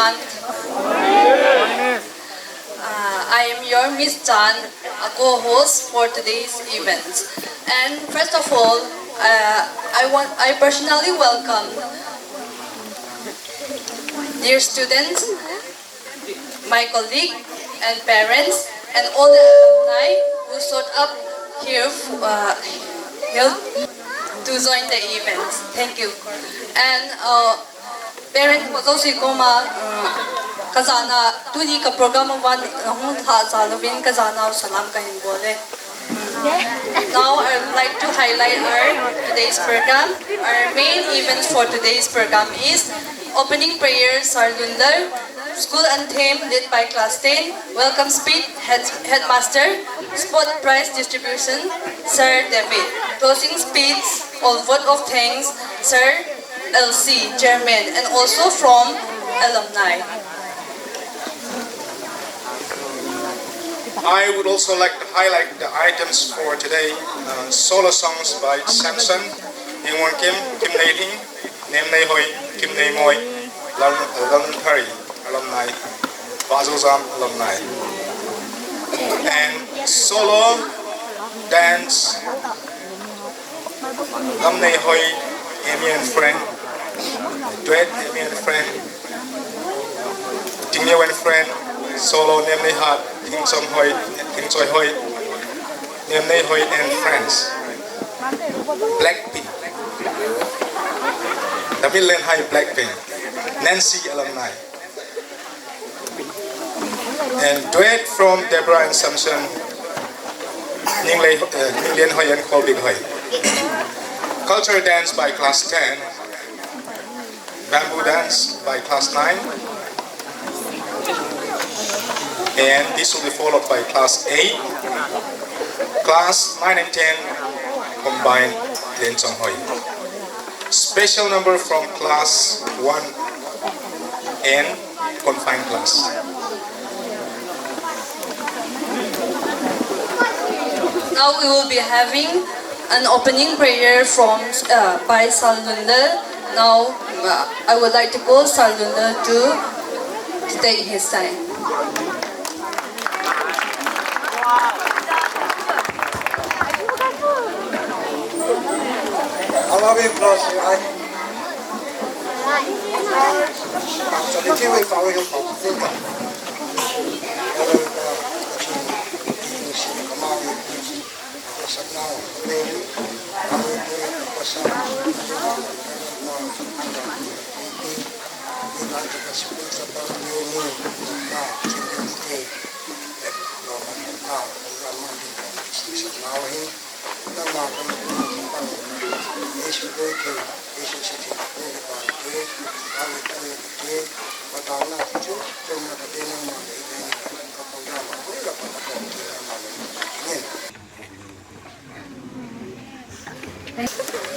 month. I am your Miss Chan, a co-host for today's event. And first of all, I personally welcome dear students, my colleagues and parents, and all the alumni who showed up here to join the event. Thank you. And parent was also kazana tuni ka program one hong tha salawin kazana salam kahin bole. Now I would like to highlight our today's program. Our main event for today's program is opening prayer Sarlunder, school anthem led by class 10, welcome speech headmaster, sport prize distribution Sir David, closing speech or vote of thanks Sir LC chairman, and also from alumni. I would also like to highlight the items for today. Solo songs by Samson, Hingwon Kim, Kim Nae Hing, Nem Nae Hoi, Kim Nae Moi, Lam Curry alumni, Wazaap alumni. And solo dance, Lam Nae Hoi, Eimi and friend, duet Eimi and friend, Ting Neo and friend, solo Nem Nae Hat, King Som Hoi, King Choi Hoi, Nem Nae Hoi and friends. Blackpink, the Midland High Blackpink, Nancy alumni. And duet from Deborah and Samson, Ning Lien Hoi and Ko Big Hoi. Culture dance by class 10, bamboo dance by class 9, and this will be followed by class 8, class 9 and 10 combined Lien Chong Hoi. Special number from class 1 and confined class. Now we will be having an opening prayer from by Sarlunder. Now I would like to call Sarlunder to take his time. Alawi plus I. So the TV power you think.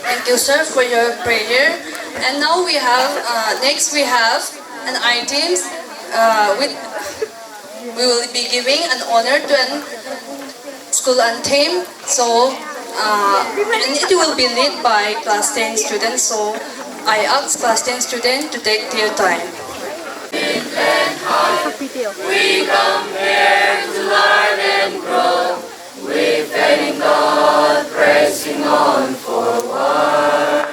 Thank you, sir, for your prayer. And now we have, next we have an items we will be giving an honor to an school anthem. So, and it will be led by class 10 students. So, I ask class 10 students to take their time. We come here to learn and grow. We thank God, pressing on forward,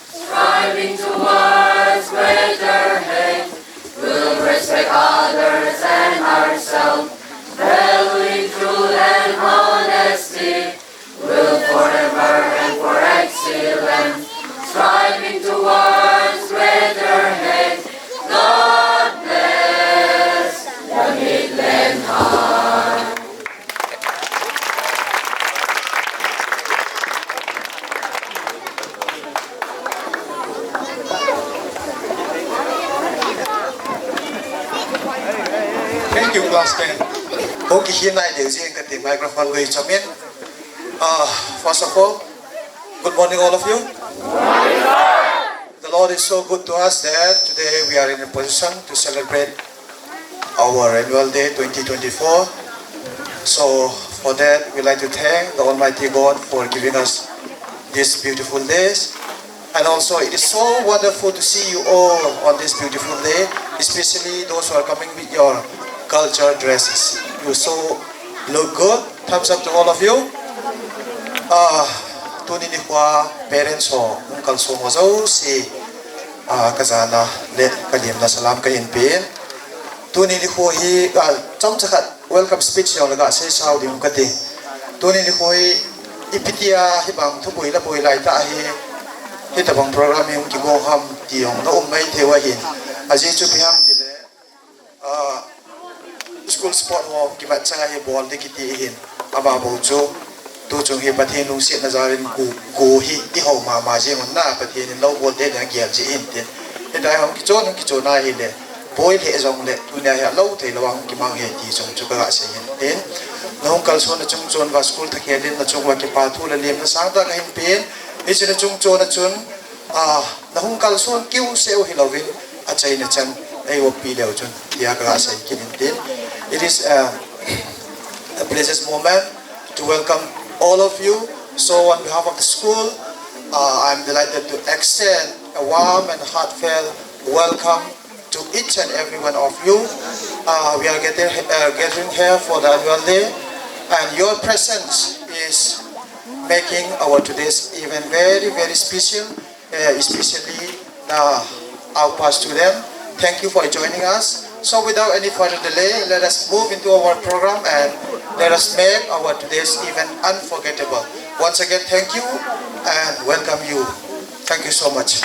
striving towards greater height. We'll respect others and ourselves, valuing truth and honesty. We'll forever and for excellence, striving towards greater height. God bless the Midland High. Thank you, class 10. Okay, here now using the microphone going to mean. First of all, good morning all of you. The Lord is so good to us that today we are in a position to celebrate our annual day 2024. So for that, we like to thank the Almighty God for giving us these beautiful days. And also, it is so wonderful to see you all on this beautiful day. especially those who are coming with your culture dresses. You so look good. Thumbs up to all of you. Tuni ni kwa parents ho kal so mo zo si kazana le kalim na salam ka in pin. Tuni ni ko hi chom chakat welcome speech yo laga se sau dim ka ti. Tuni ni ko hi ipitia hi bang thu bui la bui lai ta hi ta bang program hi ki go ham ti ong no mai thewa hin aji chu pi ham ti le school sport ho ki ba changa hi ball de ki ti hin aba bo chu tu chung hi pathin lung sit na zarin ku hi ti ho ma je ngon na pathin in lo bol de na gyal ji in tin he dai hom ki chon na hi le boy le zong le tu na ya lo thei lawang ki mang he ti chung chu ka se hin tin long kal so na chung chon va school ta ke din na chung wa ki pa thu le lem na sang ta ka hin pin e che na chung chon na chun na hung kal so kiu seo hi lovin a chai na chan ai wo pi leo chun ya ka se ki tin it is a pleasant moment to welcome all of you. So on behalf of the school, I'm delighted to extend a warm and heartfelt welcome to each and every one of you. We are gathering here for the annual day, and your presence is making our today's event very, very special, especially our past students. Thank you for joining us. So without any further delay, let us move into our program and let us make our today's event unforgettable. Once again, thank you and welcome you. Thank you so much.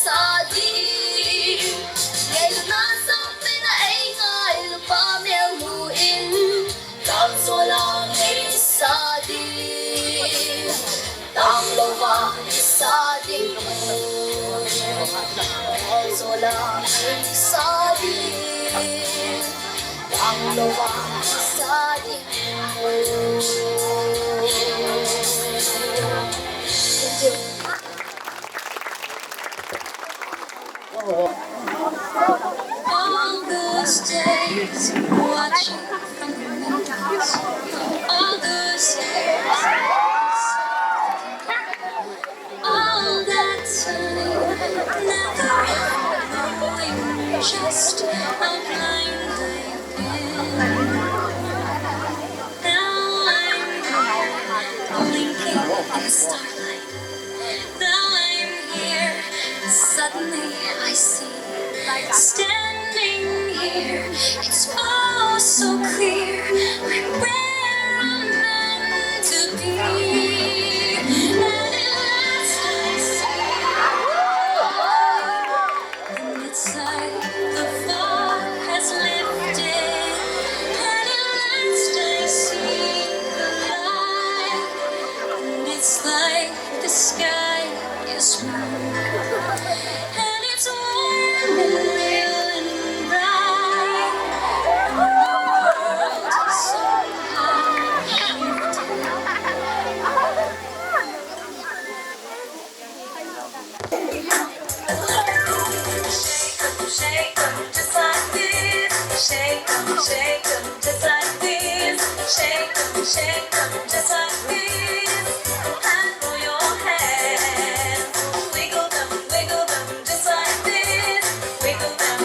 xa đi. Ngày lúc nó sống bên ấy ngài lúc ba miệng mù in, đang rồi là ngày xa đi, đang lâu và xa đi, đang rồi là ngày xa đi, đang lâu và xa đi. All those days watching from the windows, all those days, all that time, never knowing just how blind I've been. Now I'm here, blinking in the starlight. Now I'm here, suddenly I see. Standing here, it's all so clear. I'm where I'm meant to be. And at last I see. And it's like the fog has lifted. And at last I see the light. And it's like the sky is blue. And it's warm and real and bright. And the world is somehow shifted. Shake 'em just like this. Shake 'em just like this. Shake 'em just like this. And throw your hands. Wiggle them just like this. Wiggle them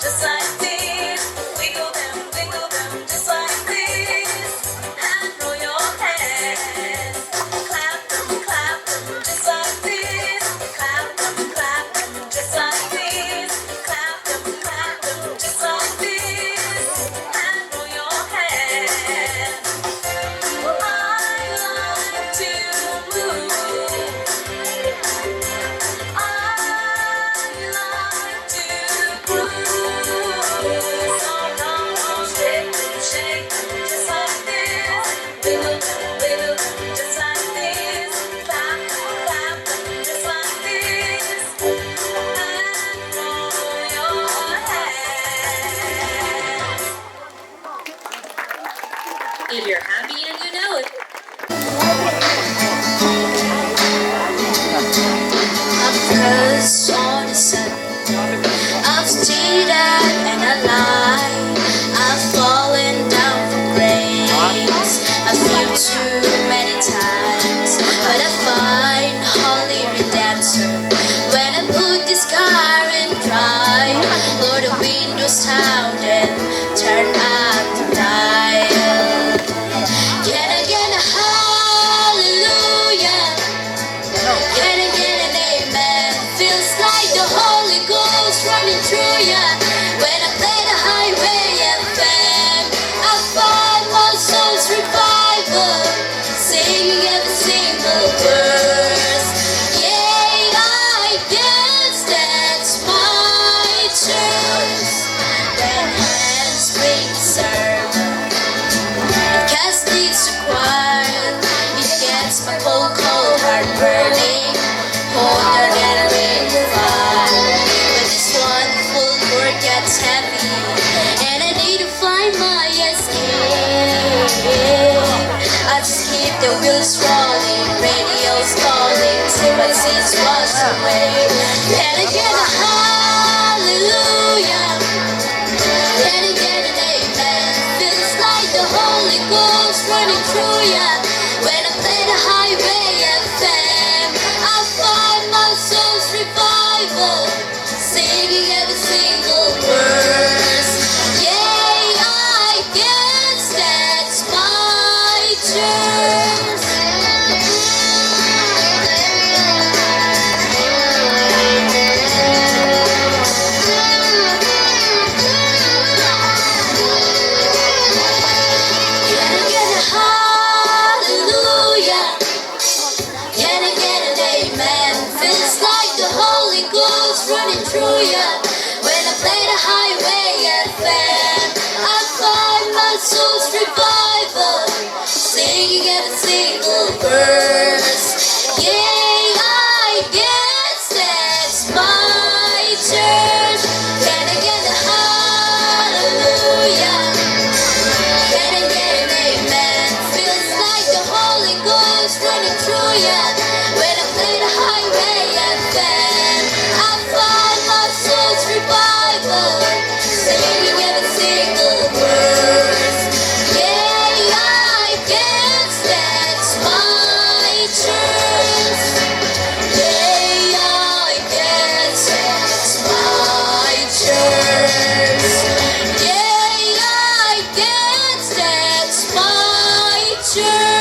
just like this. Wiggle them just like this. And throw your hands. Clap them just like this. Clap them just like this. Clap them just like this. And throw your hands. I like to move. I like to groove. So come on, shake just like this. Wiggle them just like this. Clap them just like this. And throw your hands. If you're happy and you know it. Because all the sudden I've stayed out and alive. I've fallen down from grace a few too many times, but I find holy redemption when I put this car in drive. Lower the windows down and turn up the dial. Can I get a hallelujah? Can I get an amen? Feels like the Holy Ghost running through ya. When I play the highway FM, I find my soul's revival, singing every single verse. Yeah, I guess that's my choice. Then hands bring sermon, and Catholics required. It gets my cold heart burning, colder than a ring of fire. But this wonderful word gets heavy, and I need to find my escape. I just keep the wheels rolling, radio's calling, till my sins wash away. Can I get a hallelujah? Can I get an amen? Feels like the Holy Ghost running through ya. When I play the highway FM, I find my soul's revival, singing every single verse. Yeah, I guess that's my choice. goes running through ya. When I play the highway FM, I find my soul's revival, singing every single verse. Yeah, I guess that's my church. Can I get a hallelujah? Can I get an amen? Feels like the Holy Ghost running through ya. When I play the highway FM, I find my soul's revival, singing every single verse. Yeah, I guess that's my church. Yeah, I guess that's my church. Yeah, I guess that's my church.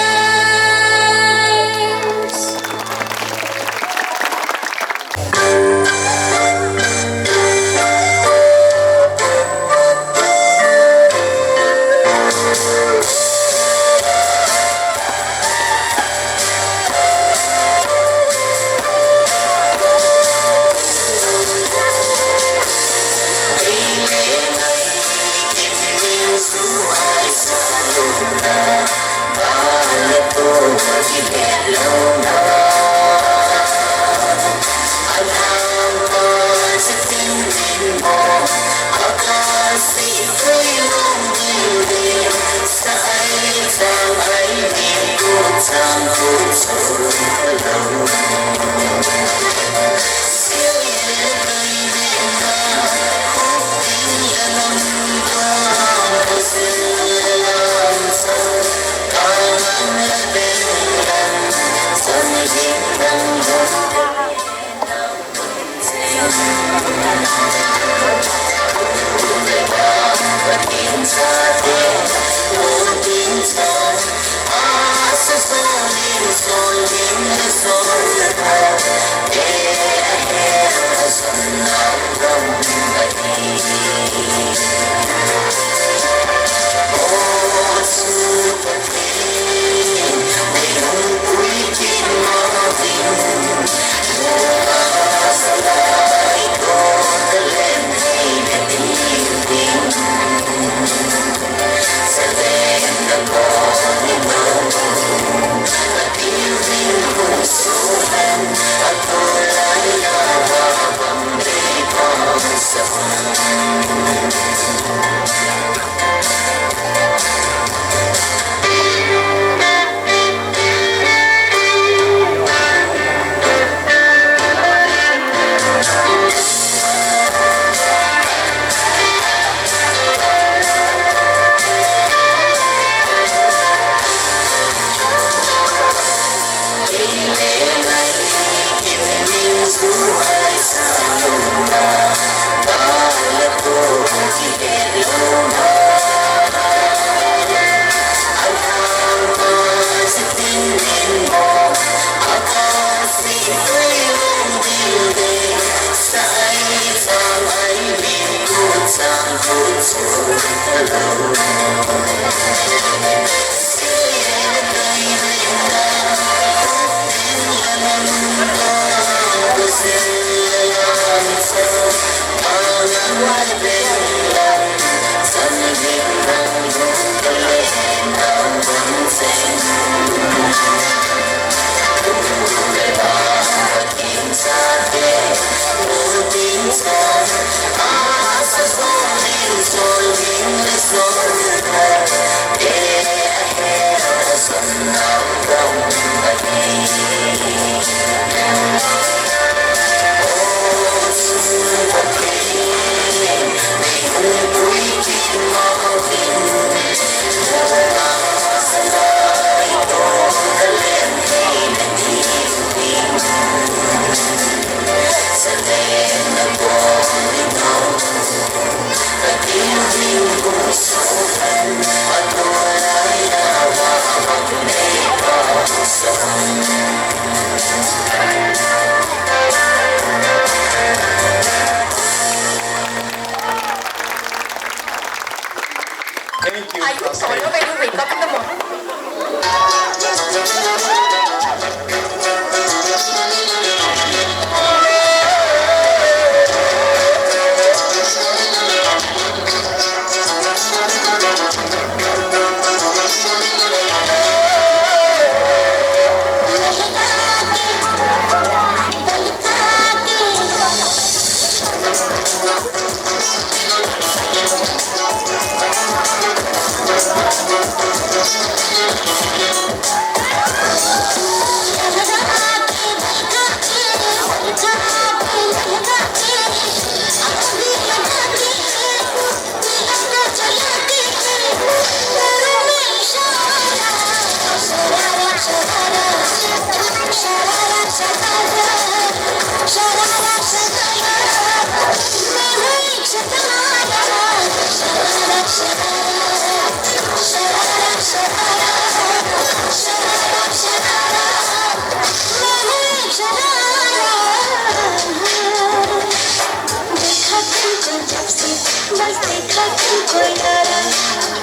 बस देखा तुमको यारा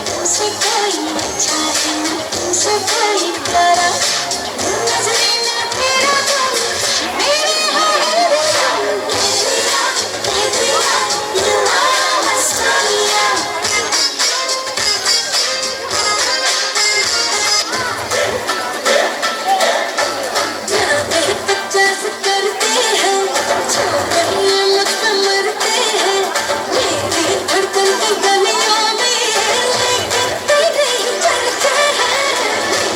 तुमसे कोई अच्छा है ना तुमसे कोई प्यारा नजरे में तेरा तुम मेरे you are my sonia करते हैं जो कहीं मुझसे मरते हैं मेरी धड़कन की गलियों में लेकिन तेरे ही चलते हैं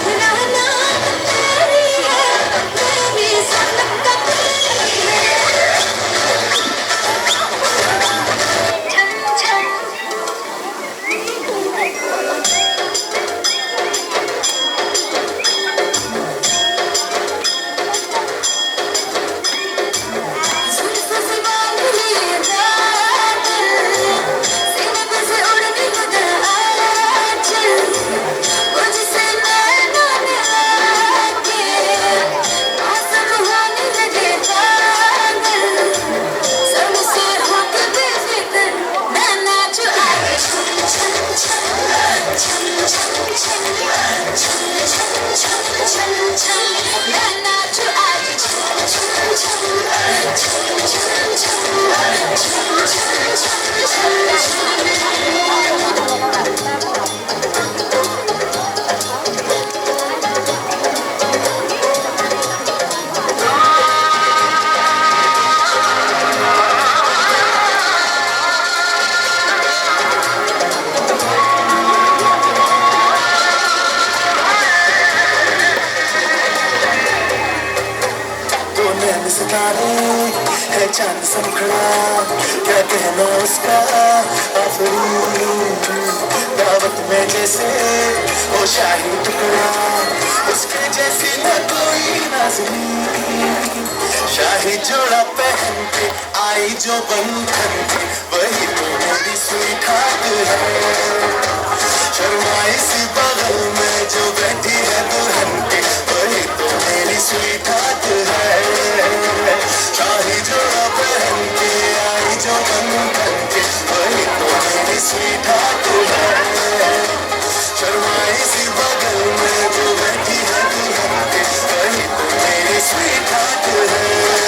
मेरा नाम तेरी है मेरी सनम का तेरी है छम छम जुल्फों से बांध लिए बादल सीने पे से उड़ने लगा आंचल मुझसे नैना मिला के मौसम होने लगे पागल संग से होके बेफिक्र मैं नाचूं आगे छम छम छम छम छम छम छम छम छम मैं नाचूं आगे छम छम छम सितारे है चांद समखड़ा क्या कहना उसका आफरी दावत में जैसे वो शाही टुकड़ा उसके जैसी न कोई नाज़नीन शाही जोड़ा पहन के आई जो बंधन के वही तो मेरी स्वीट हार्ट है शर्माई सी बगल में जो बैठी है दुल्हन के वही तो मेरी स्वीट हार्ट है शाही जोड़ा पहन के आई जो बंधन के वही तो मेरी स्वीट हार्ट है शर्माई सी बगल में जो बैठी है दुल्हन के वही तो मेरी स्वीट हार्ट है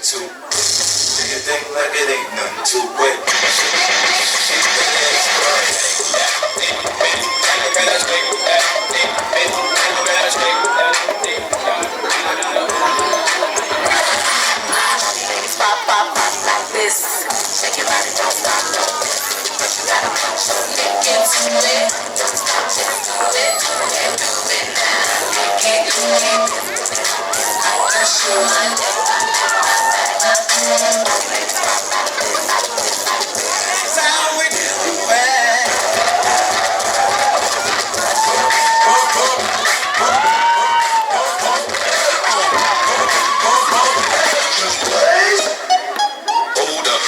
too. Do you think like it ain't nothing too wet? Pop, pop, pop like this. Shake your body, don't stop, don't miss. But you gotta punch your neck into it. Don't stop, just do it, do it, do it now. Get it, like a shoe. That's how we do it. Hold up.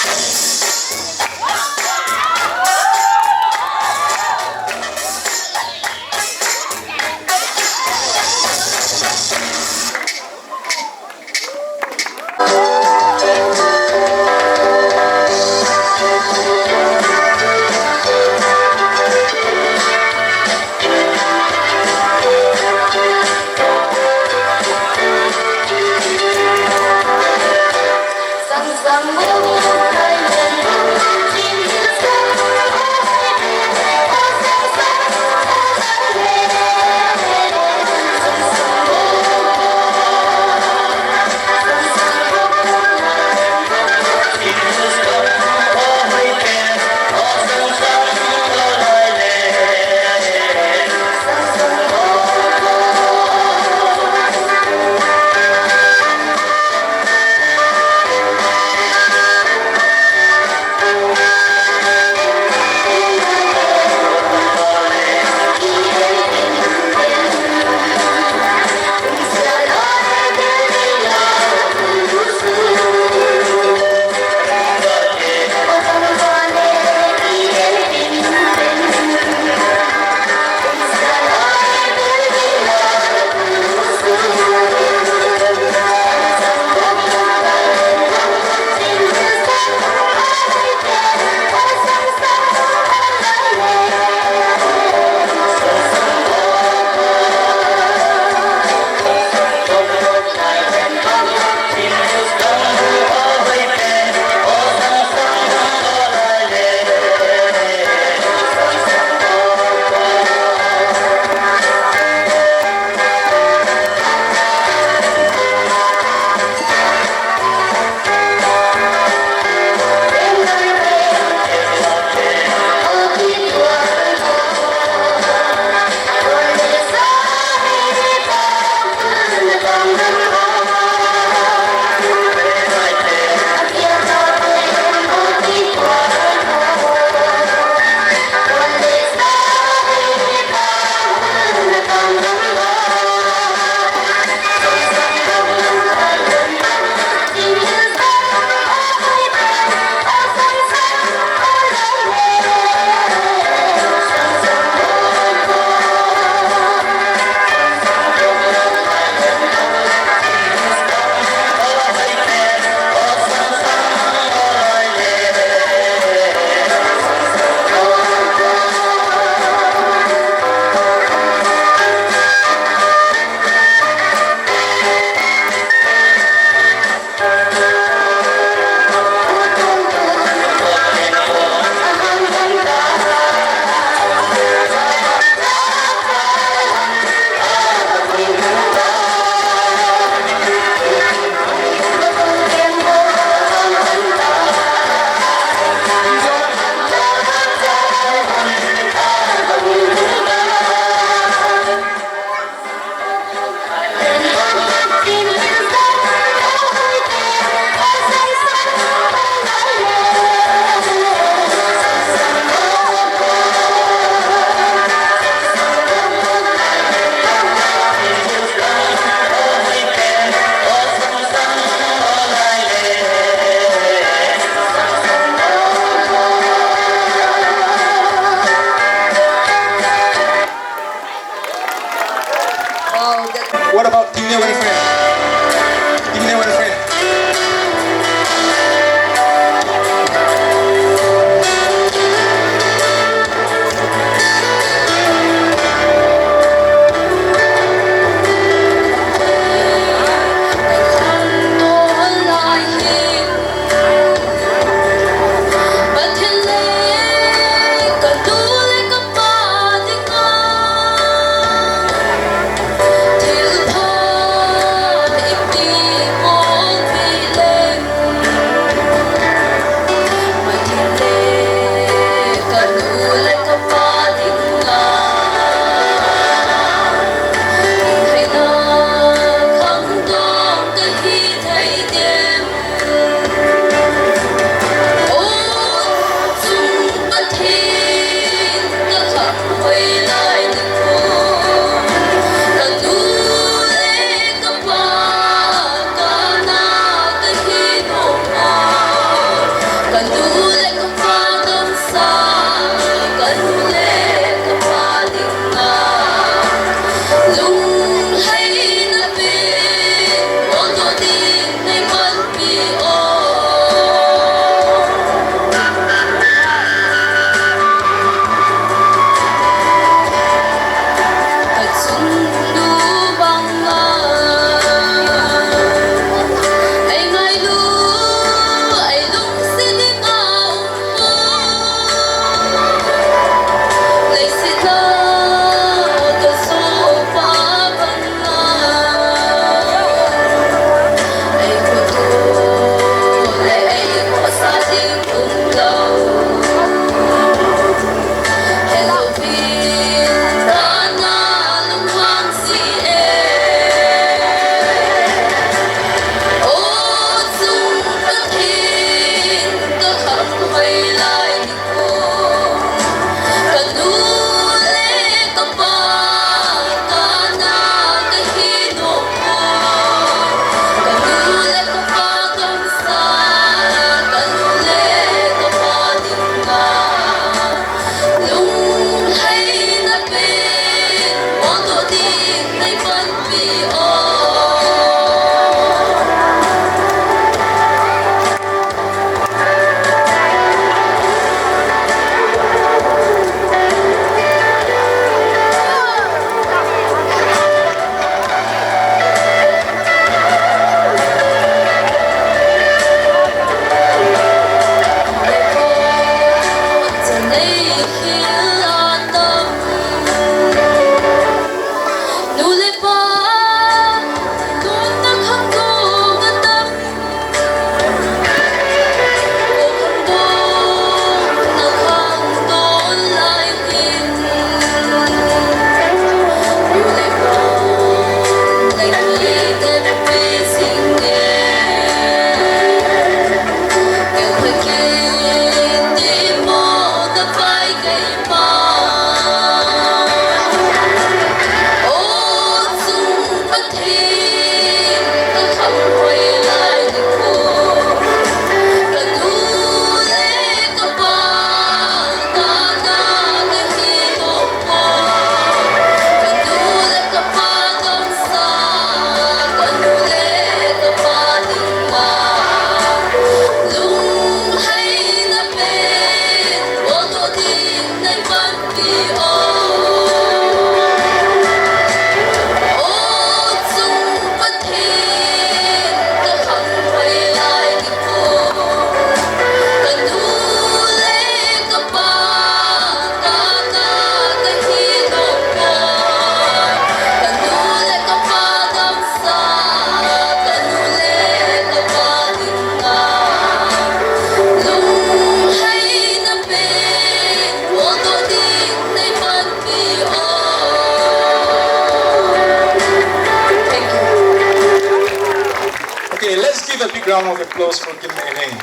round of applause for Kim Nae-hing.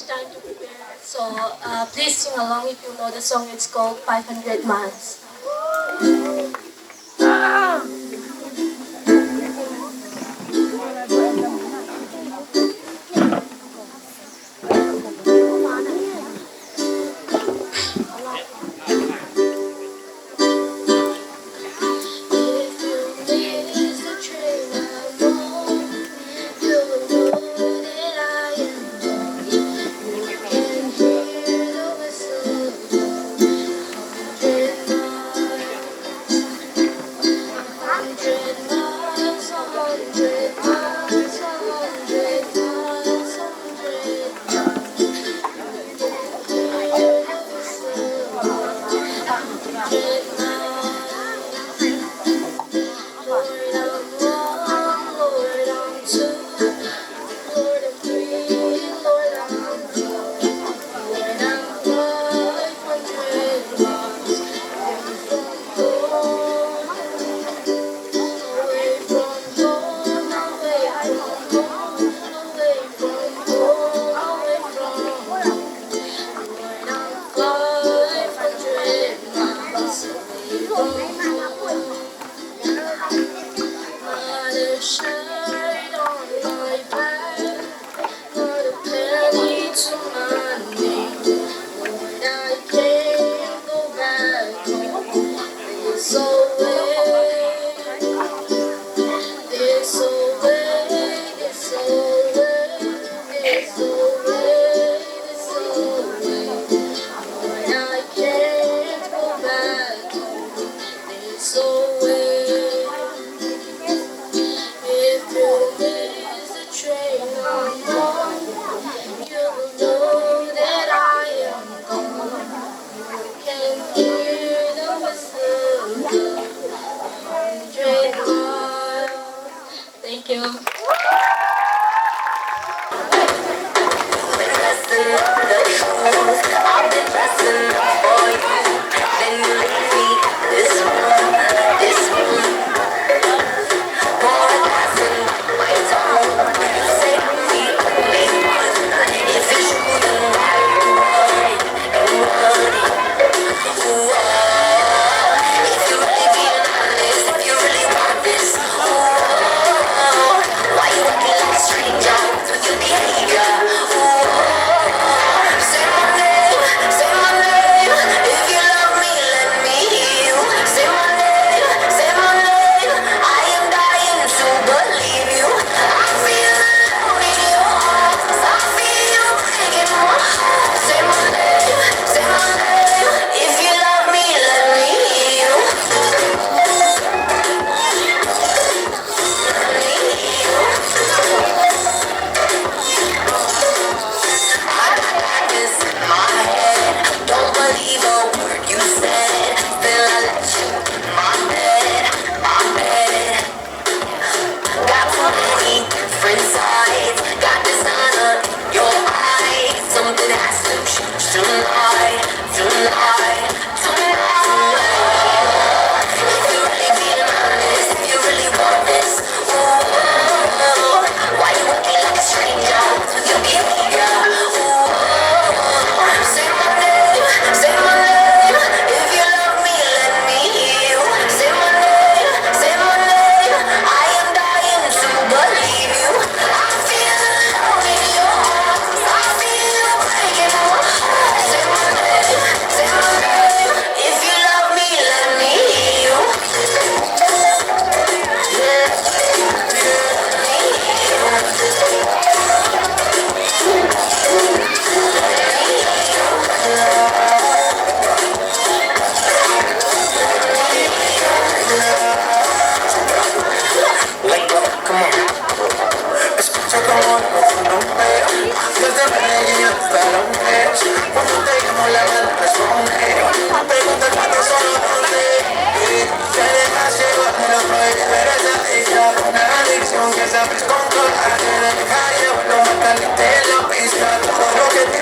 Time to prepare. So please sing along if you know the song. It's called 500 Miles.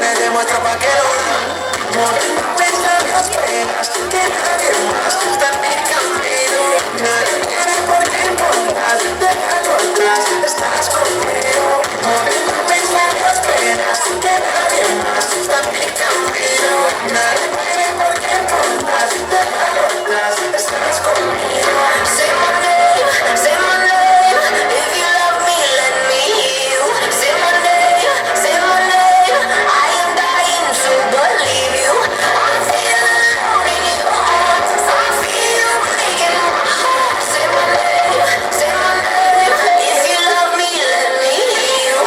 me demuestra pa' que lo da. Pensar las penas que nadie más está en mi camino. Nadie tiene por qué importar, déjalo atrás, estás conmigo. Pensar las penas que nadie más está en mi camino. Nadie tiene por qué importar, déjalo atrás, estás conmigo. Say my name, say my name. If you love me, let me hear you. Say my name, say my name. I am dying to believe you. I feel alone in your arms. I feel you breaking my heart. Say my name, say my name. If you love me, let me hear you.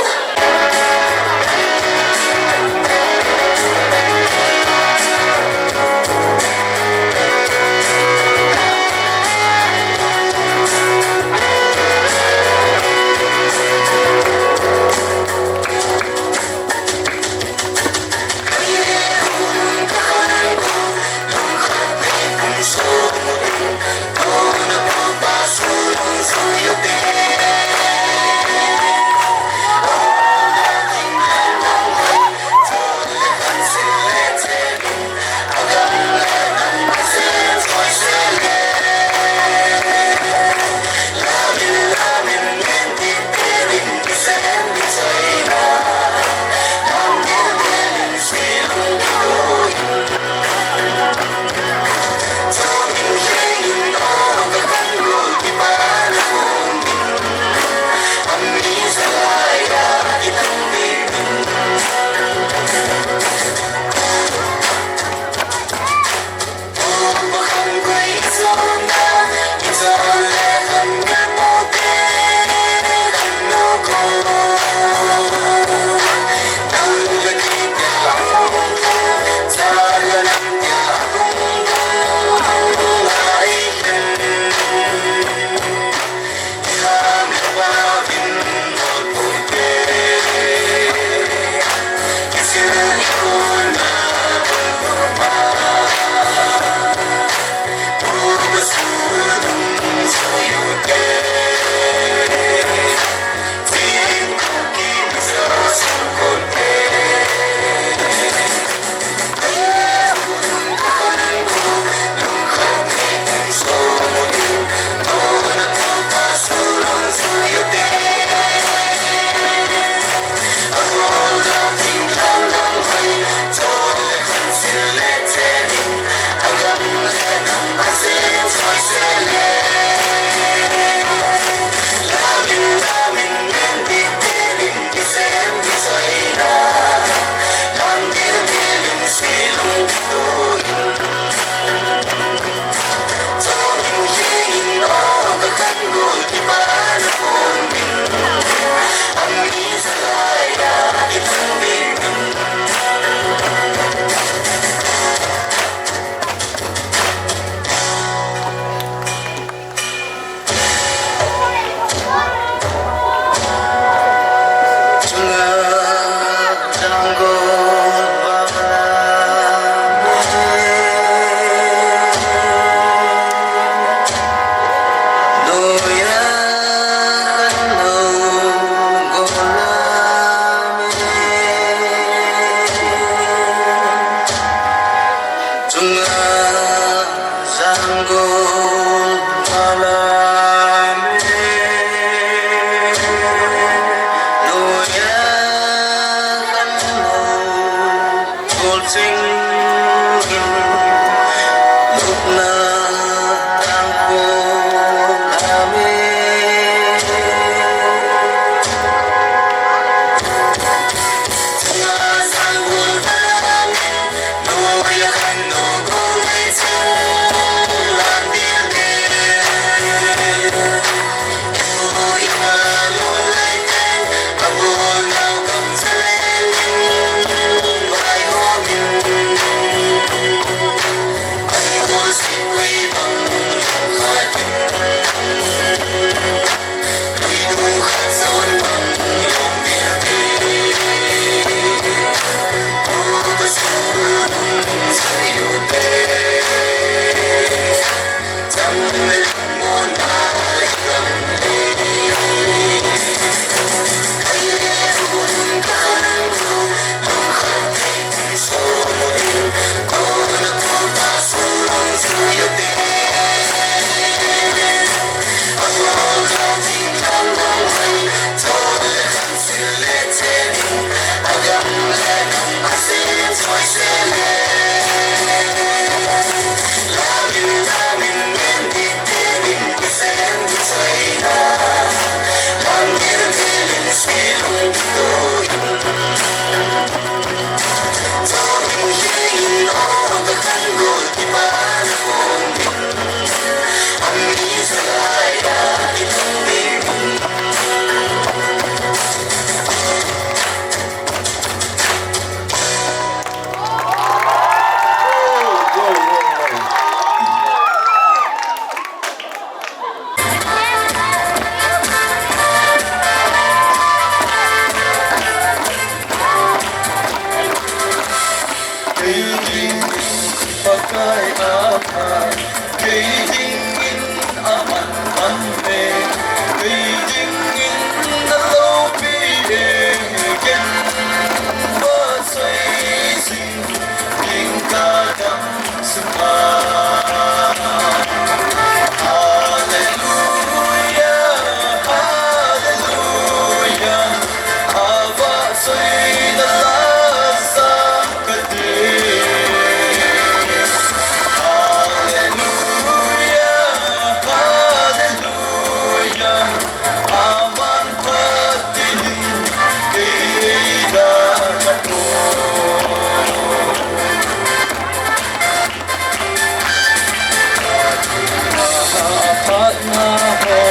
phát na hồ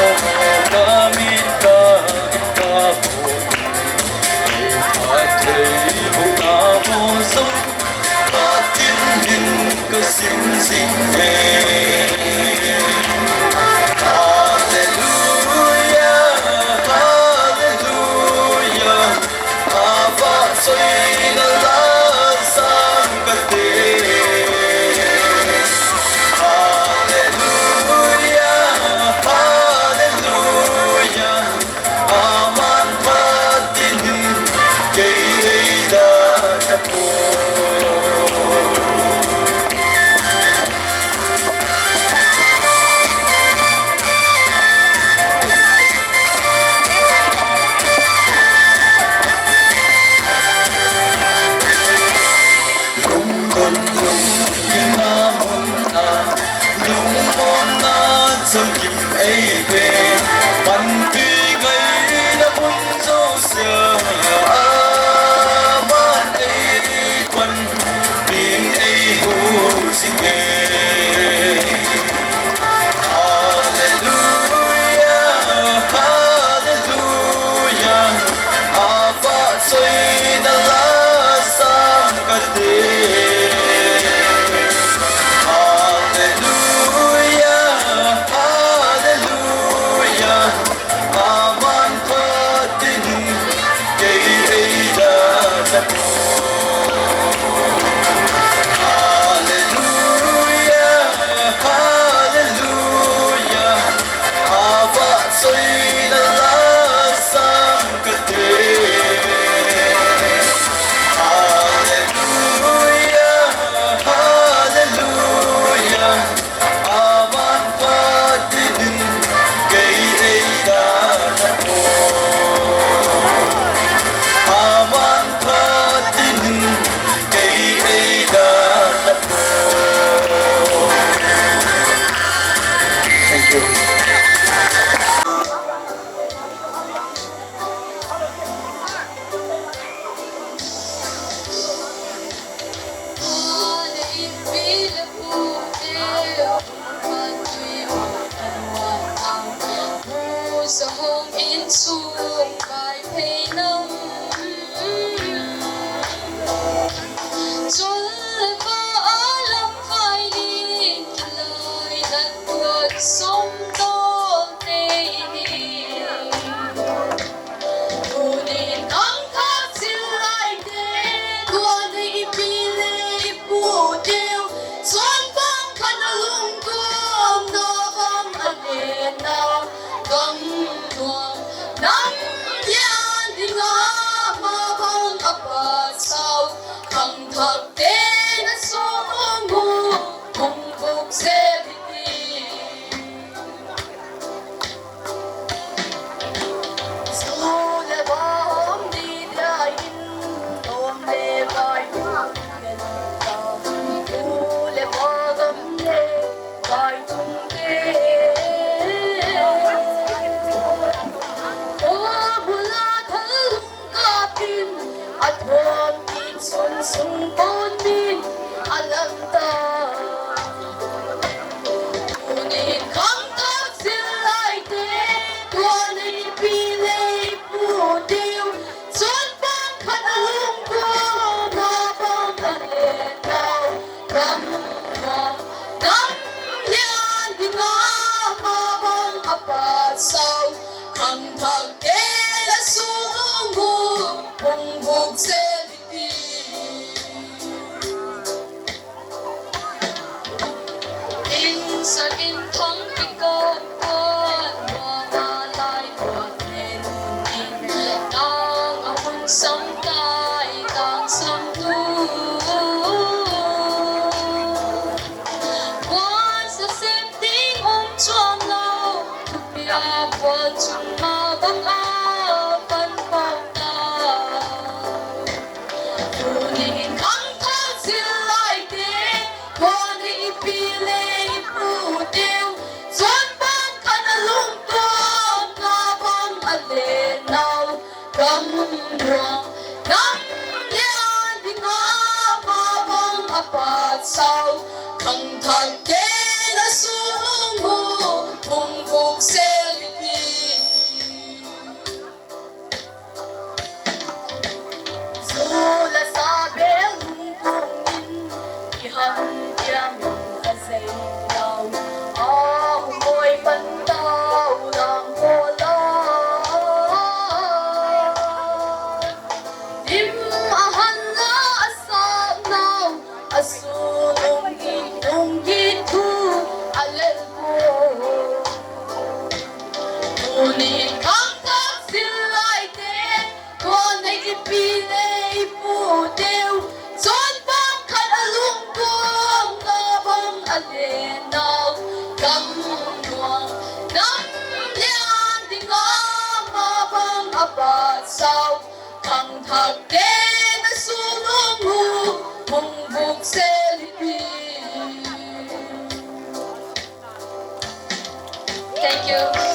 ca mi ca ca phát thấy hồ ca hồ sông phát tiên hình ca sim sim về Hallelujah Hallelujah Ava soy na la sang ca te Hãy sao khăng thẳng kế đã xuống ngủ Ngunit hanggang sila'y di ko naisipin putil Son bang kalalungkong na bang alinaw Kang muwang nang lian di nga mabang abasaw Kang hagde na sulong mo mong bukselipin Thank you.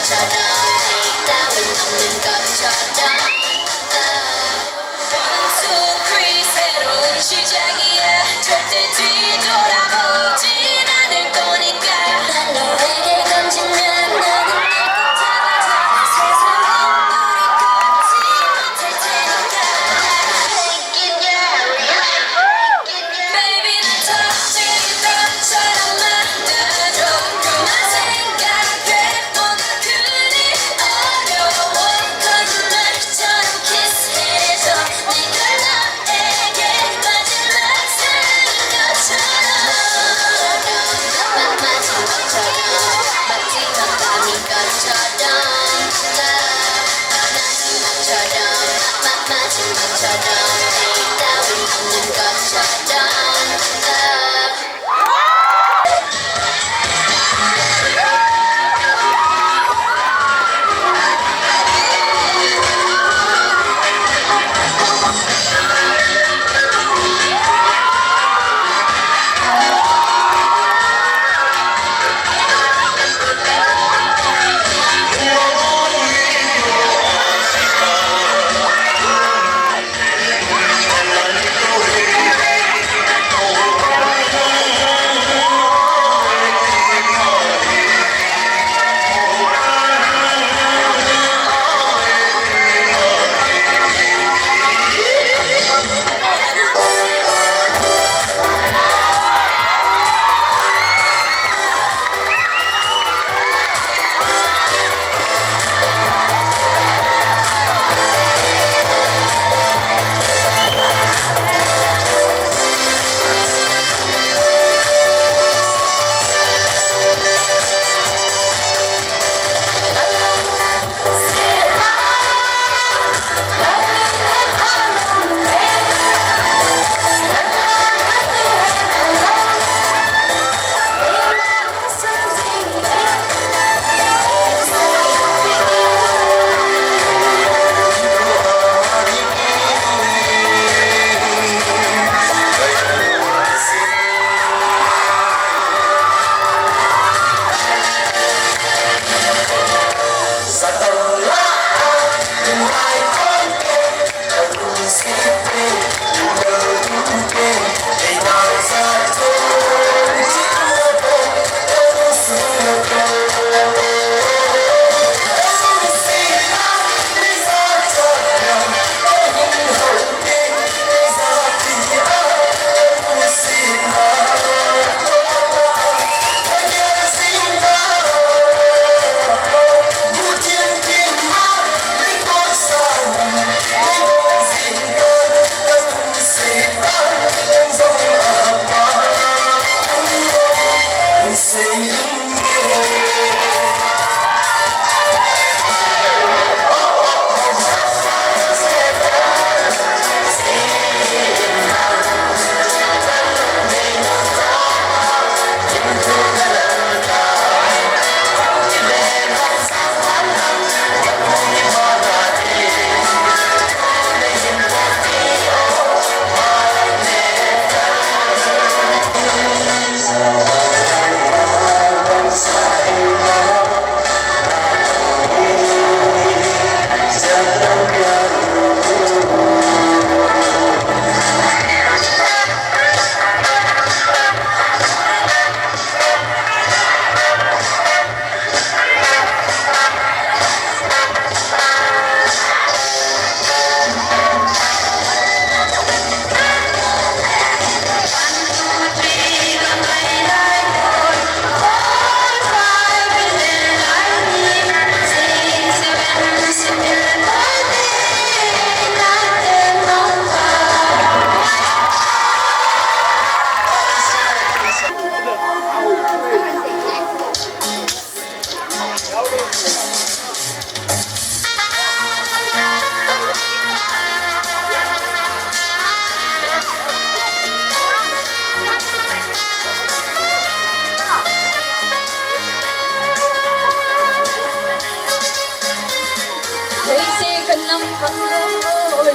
것처럼 따윈 없는 것처럼 One, two, three 새로운 시작이야 절대 뒤돌아보진 않을 거니까 날 너에게 던지면 나는 내꿈 잡아줘 세상은 우리 걷지 못할 테니까 Baby 난 터지던 것처럼 만나줘 그만 생각해 모두 그리 어려워 거짓말처럼 키스해줘 네가 나에게 마지막 사랑인 것처럼 마지막 밤인 것처럼 마지막처럼 따윈 없는 것처럼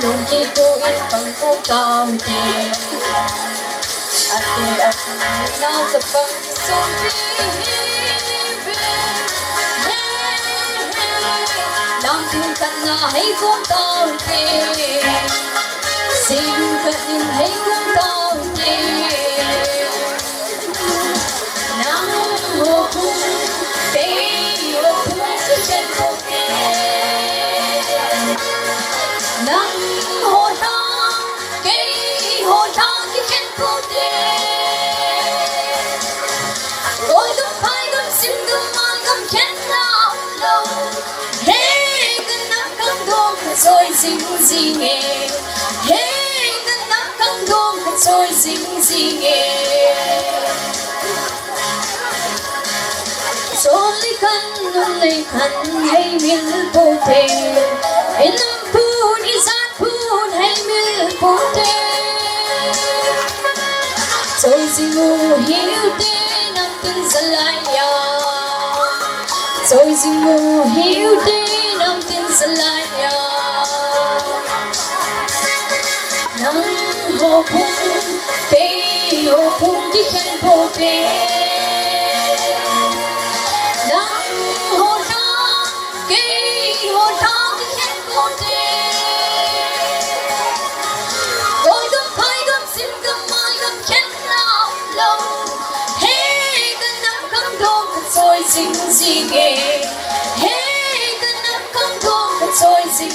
용기도 있던 꽃감기 아찔아찔 나서 방송이 chung cắt na hay cũng tao tê xin cắt in hay cũng tao tê nắng hồ cung tê hồ cung cứ chân cô tê nắng hồ thang cây hồ thang cứ chân cô tê ôi gấm phai gấm xin gấm man gấm khen nào lâu hey gấm nắng căng đom rồi ding nghe hey gấm nắng căng đom rồi ding nghe rồi lấy khăn nung lấy khăn hay miên bồ tê in nung phun in sát phun hay miên bồ tê rồi ding ngủ hiu tê tin sẽ lại nhau rồi dừng ngủ hiu đi nằm tin sẽ lại nhau nắng hồ phun tê hồ phun đi khen hồ tê nắng hồ thang cây hồ thang đi khen hồ tê rồi gấm phai gấm xin gấm mai gấm khen nào lâu rồi ding nghe hey cái nắng căng thong rồi ding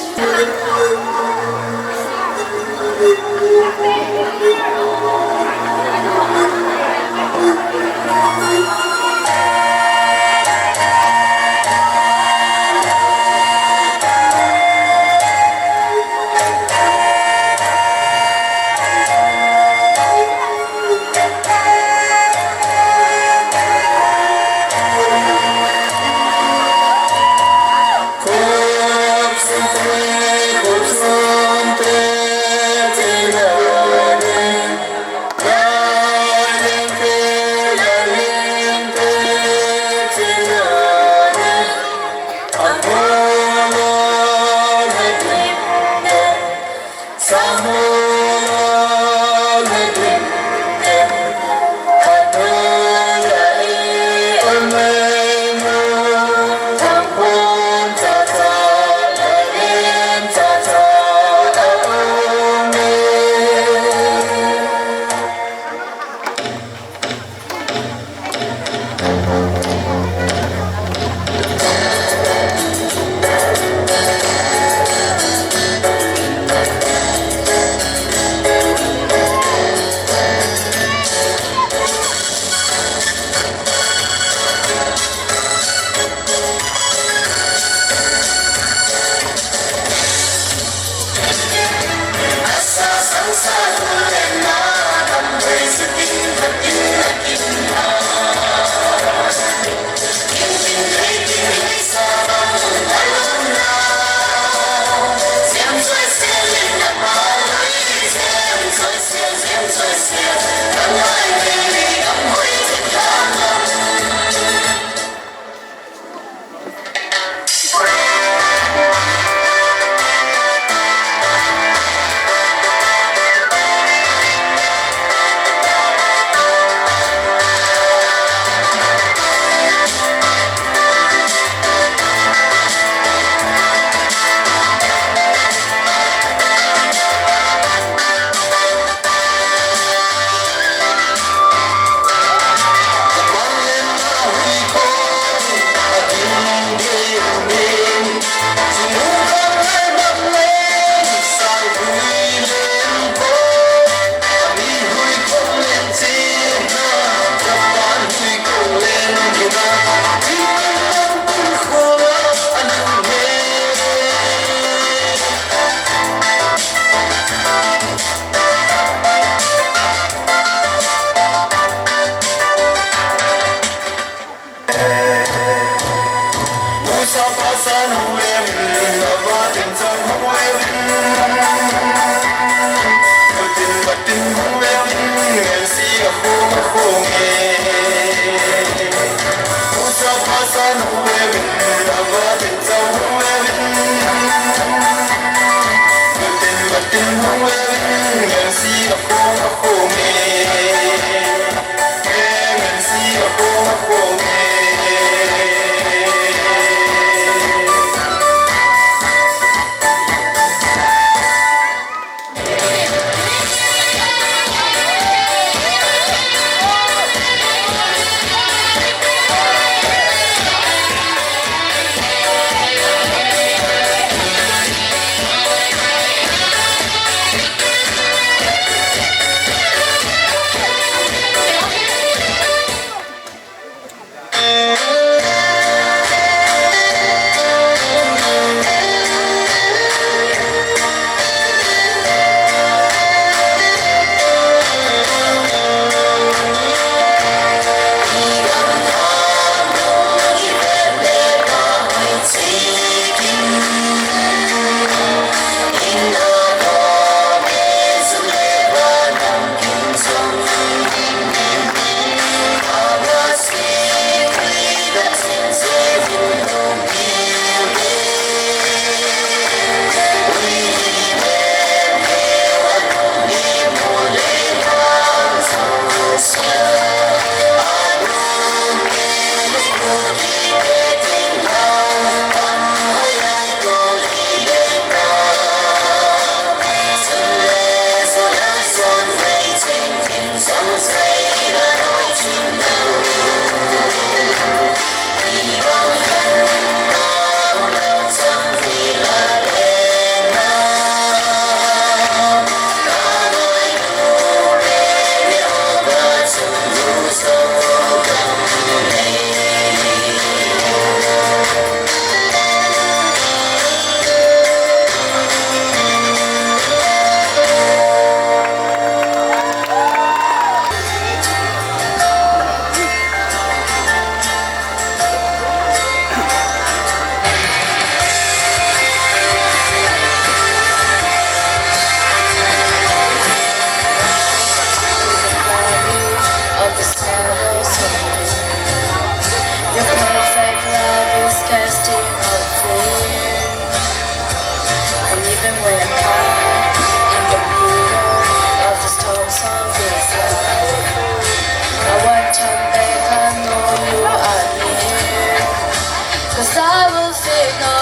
'cause I will fear no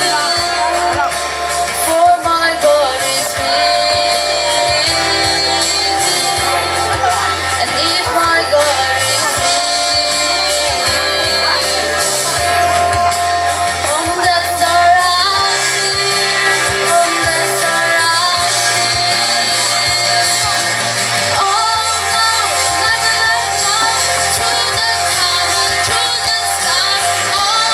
evil, for my God is with me. And if my God is whom the surrounds me, whom the surrounds me. Oh no, like a light through the cover, through the sky. Oh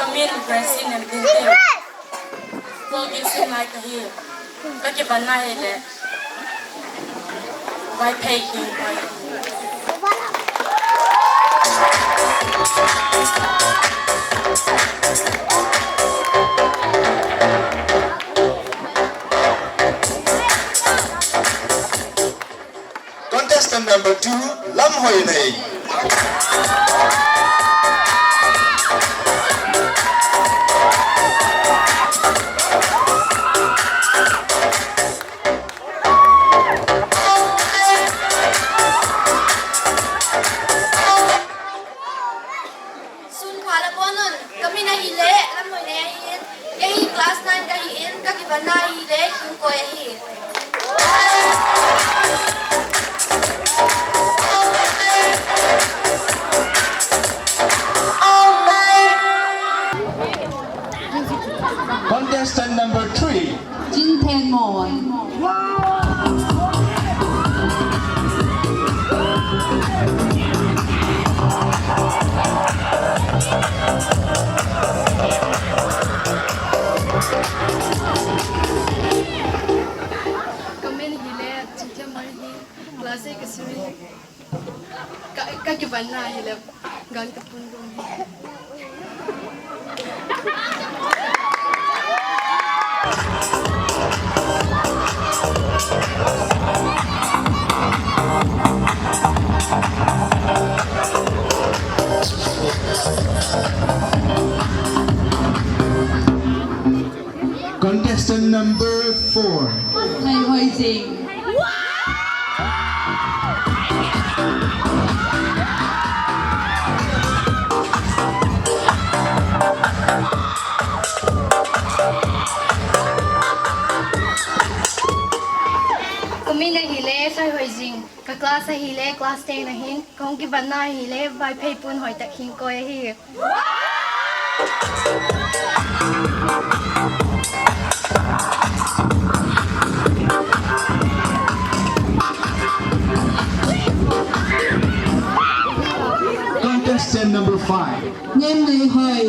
Kami Brazil and Midland. Well, it's like here. Các cái vấn này là vai peking vai. Contestant number 2, Lam Hoi Nei. Kami nahili, alam mo na yahin. Yahin class 9 kahiin, kakiba nahili, yung ko yahin. Contestant number 3, Jin Pen Mon. Kami nahili, chicha marhi, klase kasuri. Kakiba nahili, ganta pundong. contestant number 4. Hai Hoi Jing. Kami nahili sa Hoi Jing. Ka class sa hili, class 10 na hin. Kung giban na hili, by pay pun hoi tak hin ko hi. Contestant number 5. Nem Nei Hoi.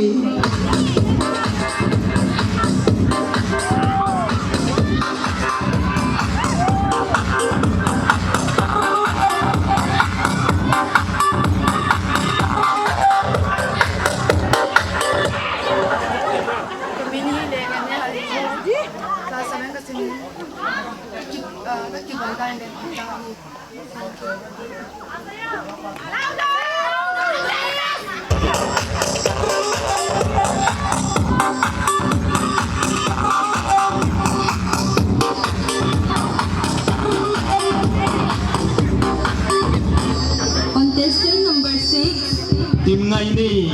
ก็คิดว่าได้เป็นของเจ้าอีก Contestant number 6. Team ngày ni.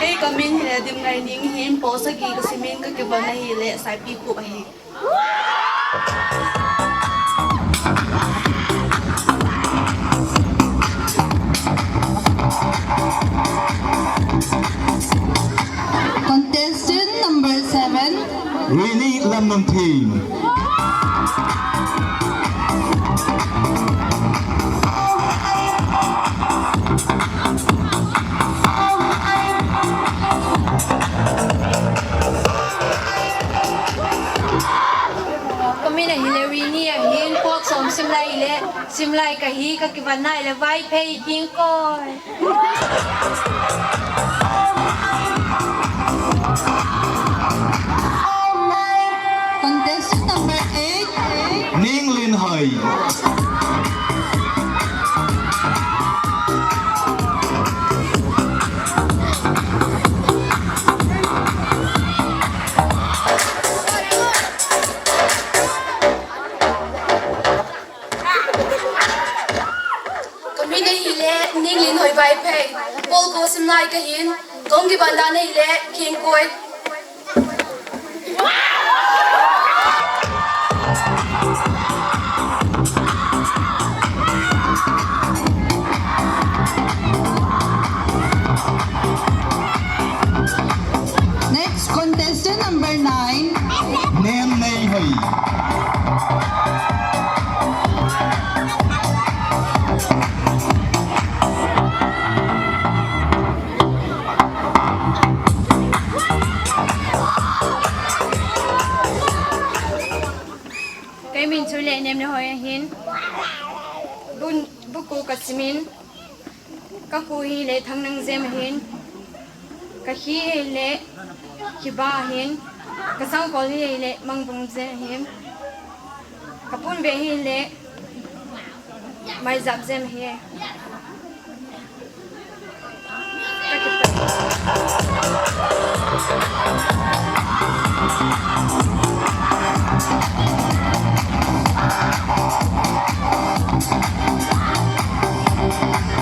Cái comment là điểm ngày những hiến bố sa kỳ cái simin cái vấn này lệ sai pi cụ hi. Contestant number 7. Really lam nam team. Kami na Hillary niya hin po som simlay kahi kakiban na ile vai pay king ko. Contestant number 8. Ning Lin Hai. Kami na hile ning lin hoi vai pay. Pol ko simlay kahin kong kiban na ile king ko. Next contestant number 9. Nem Nei Hai. Cái mình chơi lệ nem nó hồi hin bun buku kasimin các khu hi lệ thăng năng zem hin các hi lệ kiba hin các sang kol hi lệ mang bung zem hin các pun be hi lệ mai zap zem hi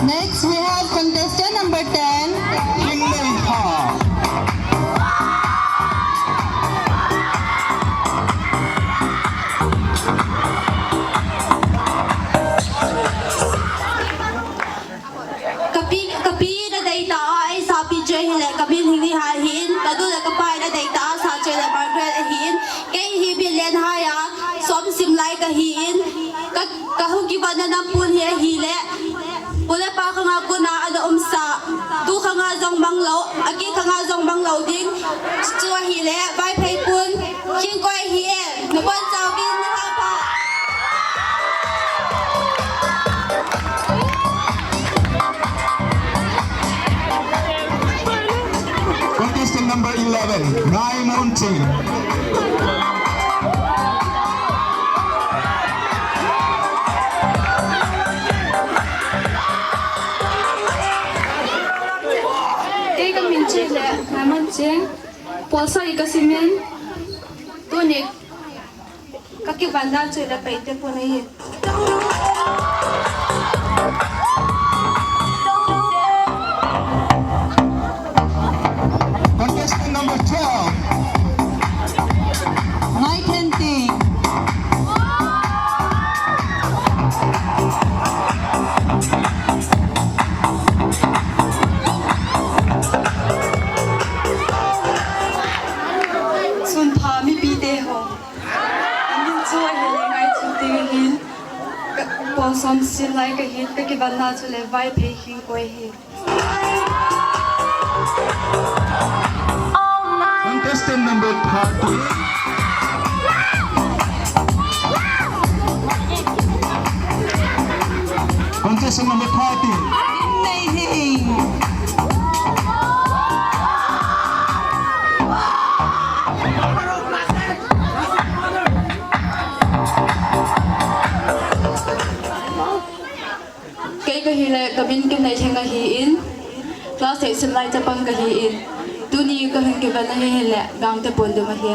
Next we have contestant number 10. King Nei Ha. Kapi na data ay sabi Jay hile kabin hindi hahin kadu na kapay na data sa Jay na Margaret ahin kay hibil len haya som simlay kahin kahugi ba na nampun hiya hile pula pa ka nga po na ano umsa du ka nga zong banglaw agi ka nga zong banglaw ding chua hile bay pay pun king koy hiye nupan sa bin na pa. Contestant number 11. Nai Mountain. cái mình chơi lệ là mình chơi bỏ sợi cái simin tôi nhỉ các cái bạn đang chơi là bảy tiếng của này Contestant number 12. Mai Thiên Tình. Sun pa mi bi de ho. Anh chơi hay là ngay chung tiếng hin. Bỏ som xin lại cái hin cái vấn na cho lấy vai pay hin quay hin. Contestant number 30. hi le kabin kim nei thenga hi in class 8 simlai chapang ka hi in tuni ka hin ke ban hi le gang te pon du ma hi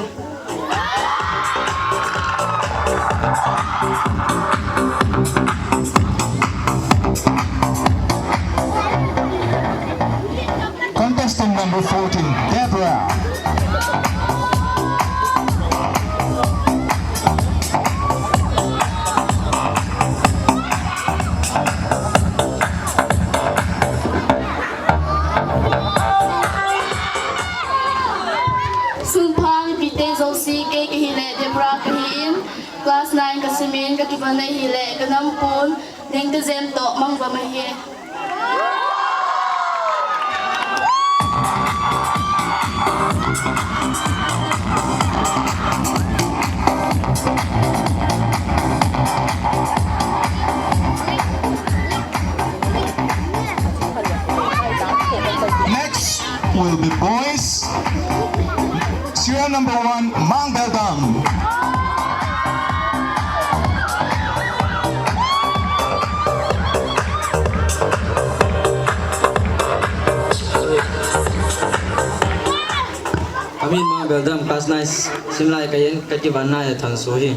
Contestant number 14, Deborah. Sulphang pite zosi ke hi le Debra ka hi in class 9 ka simin ka ki ban hi le ka nam pun neng te zem to mang ba ma hi Next will be boys. Serial number 1, Mangadam. Amin Mangadam class 9 simlai kayen katiwana ya thang sohi.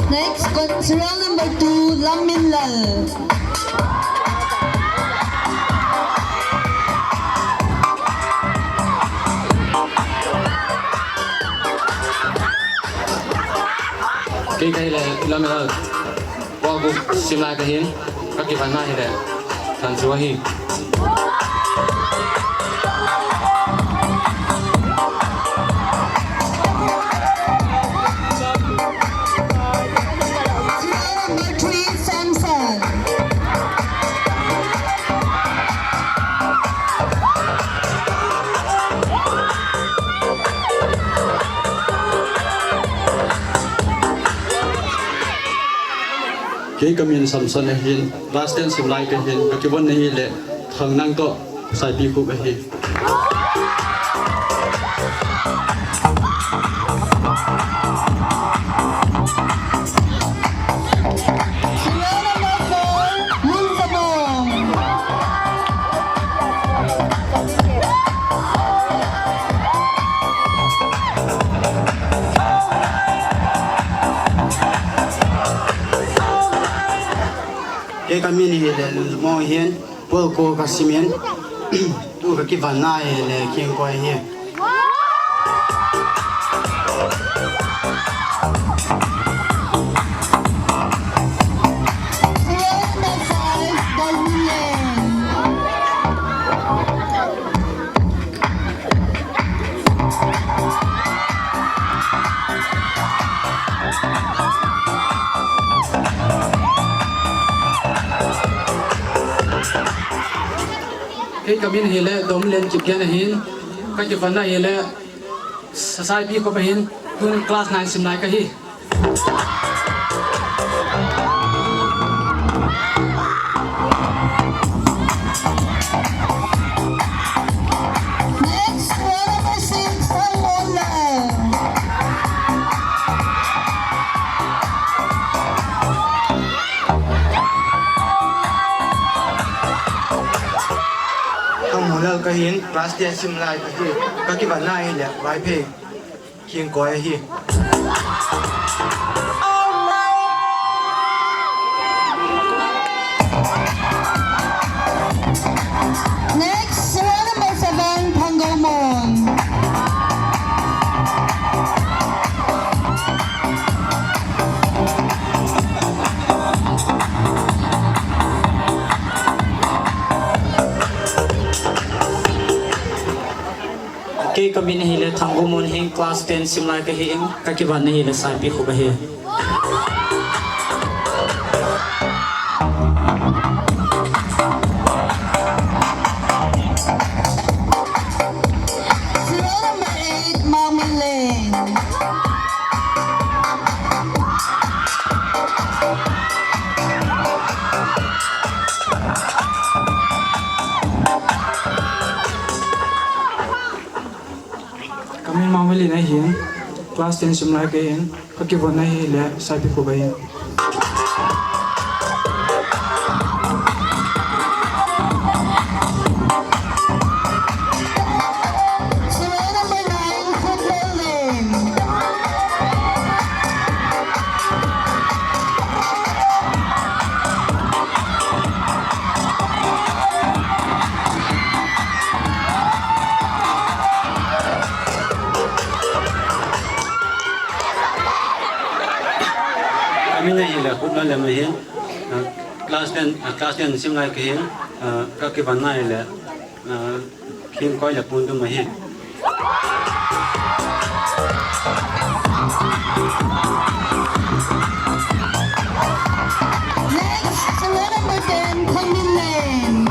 Next, serial number 2, Midland. Cái là làm là qua cuộc simlai kayen katiwana ya thang sohi. Cái cầm Samson này hiện last ten simlai cái hiện cái vấn này lệ thằng năng to sai pi khu cái hiện cái cầm này là mò hiện bơ cô cái cement tu cái ván này là kiêng quay hiện cái cầm này là đom lên chụp cái này hiện cái ván này là sai pi có phải hiện tu class 9 simlai cái hi cái hiến class 10 simlai cái bạn này là vài phê kiêng coi hi Next, serial number 7, Pangomon. cái cầm này là thằng gồm một hình class 10 simlai cái hình cái bạn này là sai pi khu cái hi Serial number 8, Mommy Lane. mamali na hin class 10 simlai ke hin ka ki bon na hi le sai pi ko ba hin kami na hila kubla le mahin class 10 simlai ke hin ka ki ban na ile hin koi le pun du mahin Next, saloon number 10, Midland.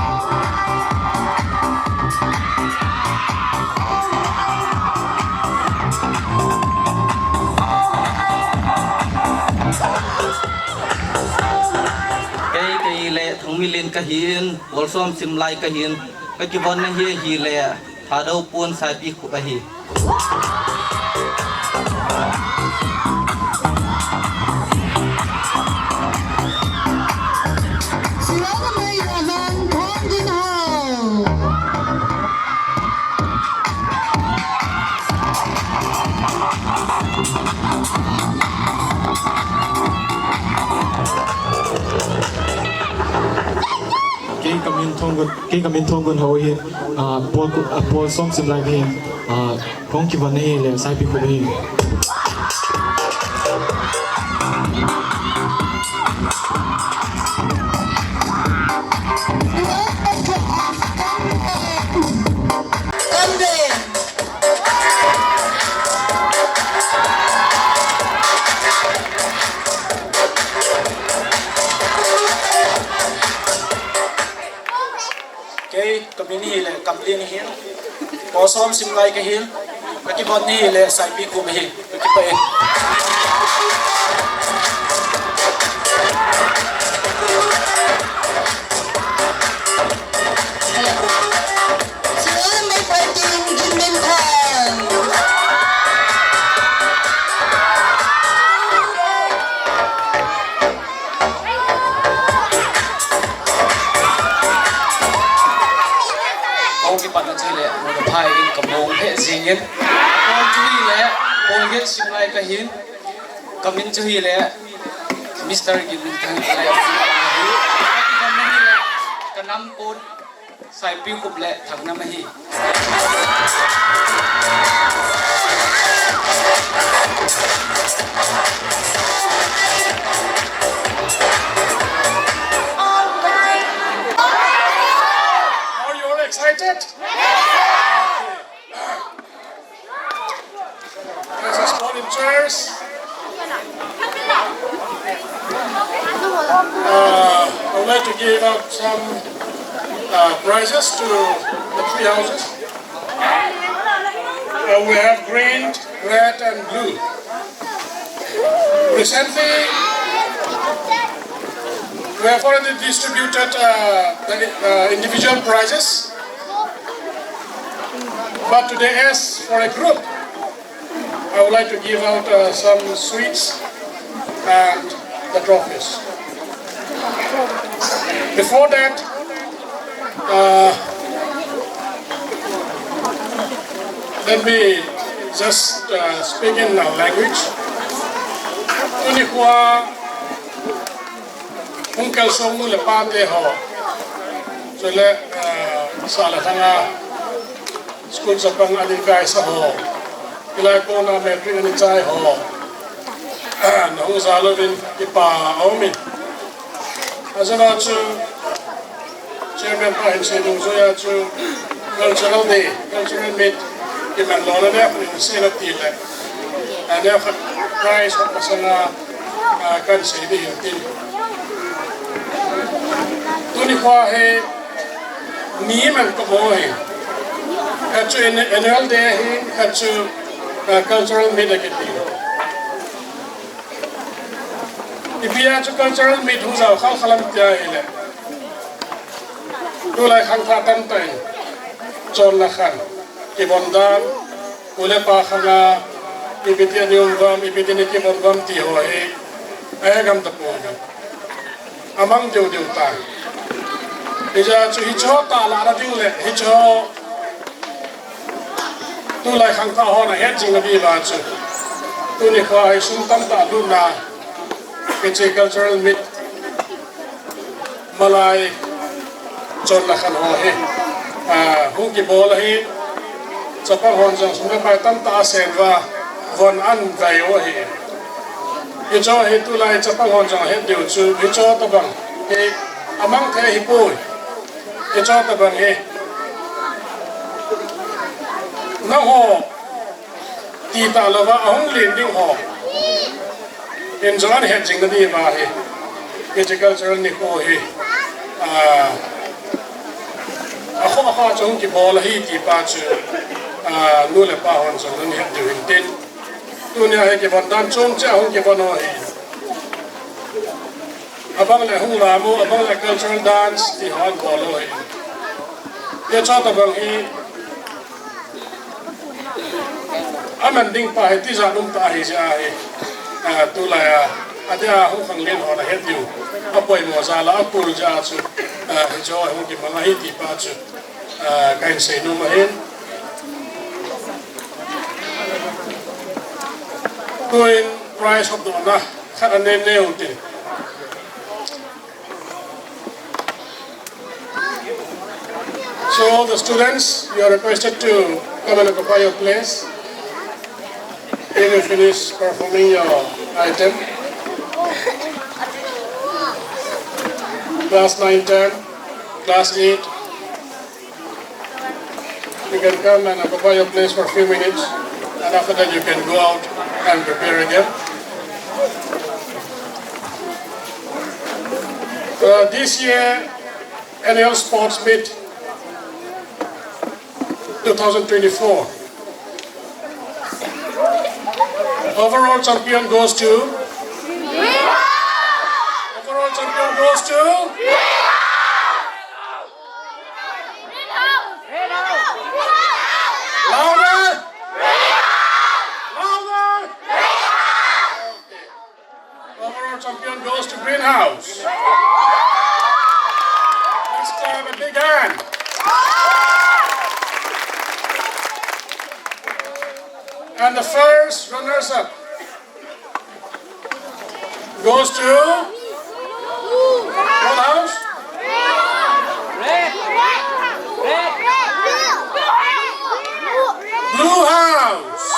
cái lệ thằng Midland cái hiền, also simlai cái hiền, cái vấn này hi lệ, thà đâu buôn sai bị khổ cái hi. Saloon number 11, Anual. cái cầm thong con hậu hiện bol som sim lại hiện con kỳ vật này là sai bị khổ hiện cái community là cầm liên hiến có xóm sim lại cái hiến cái bọn này là sai bị cùng hiến cái bề Saloon number 14, Midland. ông cái bạn chơi lệ một cái bài in cầm bông hệ gì nhé con chơi lệ bông hết sim lại cái hiến cầm in chơi lệ Mr. Gilbert lệ cái năm côn sai bị cục lệ thằng năm hi Are you all excited? Let's just hold in chairs. I would like to give out some prizes to the three houses. We have green, red, and blue. Recently, we have already distributed the individual prizes, but today, as for a group, I would like to give out some sweets and the trophies. Before that, let me just speak in our language. Unikwa Uncle Somu le pate ho. So le sala tanga school sa pang alikai sa ho. Ilai ko na metri ni chai ho. Na hu salo din ipa aumin. Asana chu chairman pa hinse dung so ya chu cultural day, cultural meet iman lona de ni sila tile. Ane prize ko pasana kan se di tin. Tuni kwa he ni man ko mo he. Kachu annual day he kachu cultural meet akiti. Ibia chu cultural meet hu za khal khalam tia ile. Tu lai khang tha tan tai chon la khan ki bondan ule pa khanga ibitian yung gam ibitini ki mon gam ti ho he agam ta po gam amang diu diu ta ija chu hi cho ta la ra ding le hi cho tu lai khang ta ho na he jing na bi ba chu tu ni kha ai sum tam ta lu na ke che cultural meet malai chon la khan ho he hung ki bol hi chapang hon jang sum pa tam ta sen wa von an vai o hi hi cho hi tu lai chapang hon jang he diu chu hi cho ta bang he amang the hi pu hi cho ta bang he na ho ti ta lo wa hong lin ding ho in jon he jing na di ba he physical cultural ni ko he ako chung ki bol hi ti pa chu nu le pa hon so ni du hin tin tu ne he ki ban dan chung cha hon ki ban ho hi abang le hung la mu abang le cultural dance ti hon bol ho hi ye cha ta bang hi aman ding pa he ti za lum ta hi ja hi tu la adia hung khang len ho na he diu apoi mo za la apul ja chu hi jo hung ki ma hi ti pa chu kain sei nu ma hin tuin price of the na khat ne ne uti so the students you are requested to come and occupy your place when you finish performing your item. Class 9, 10, class 8. You can come and occupy your place for a few minutes, and after that you can go out and prepare again. This year, annual sports meet 2024. Overall champion goes to. Overall champion goes to. Louder! Louder! Okay. Overall champion goes to Greenhouse. Let's clap a big hand. And the first runners-up goes to what house? Blue House.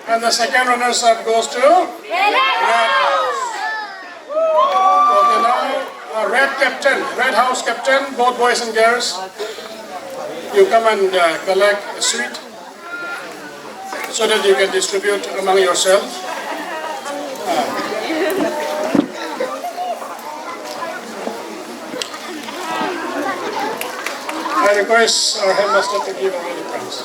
And the second runners-up goes to Red House. Okay, now Red House captain, both boys and girls. You come and collect a sweet so that you can distribute among yourself. I request our headmaster to give away the prize.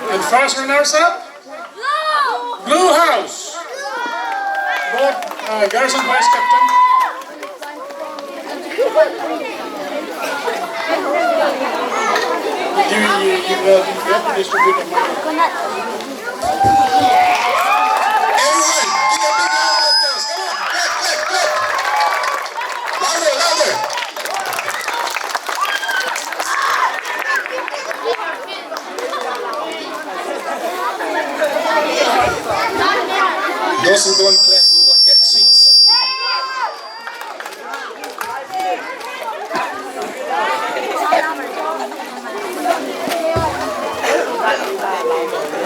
And first runners-up, Blue House. Both girls and boys captain. You have to distribute the money. Everyone, give a big round of applause. Come on, clap. Louder, louder. Those who don't clap will not get sweets.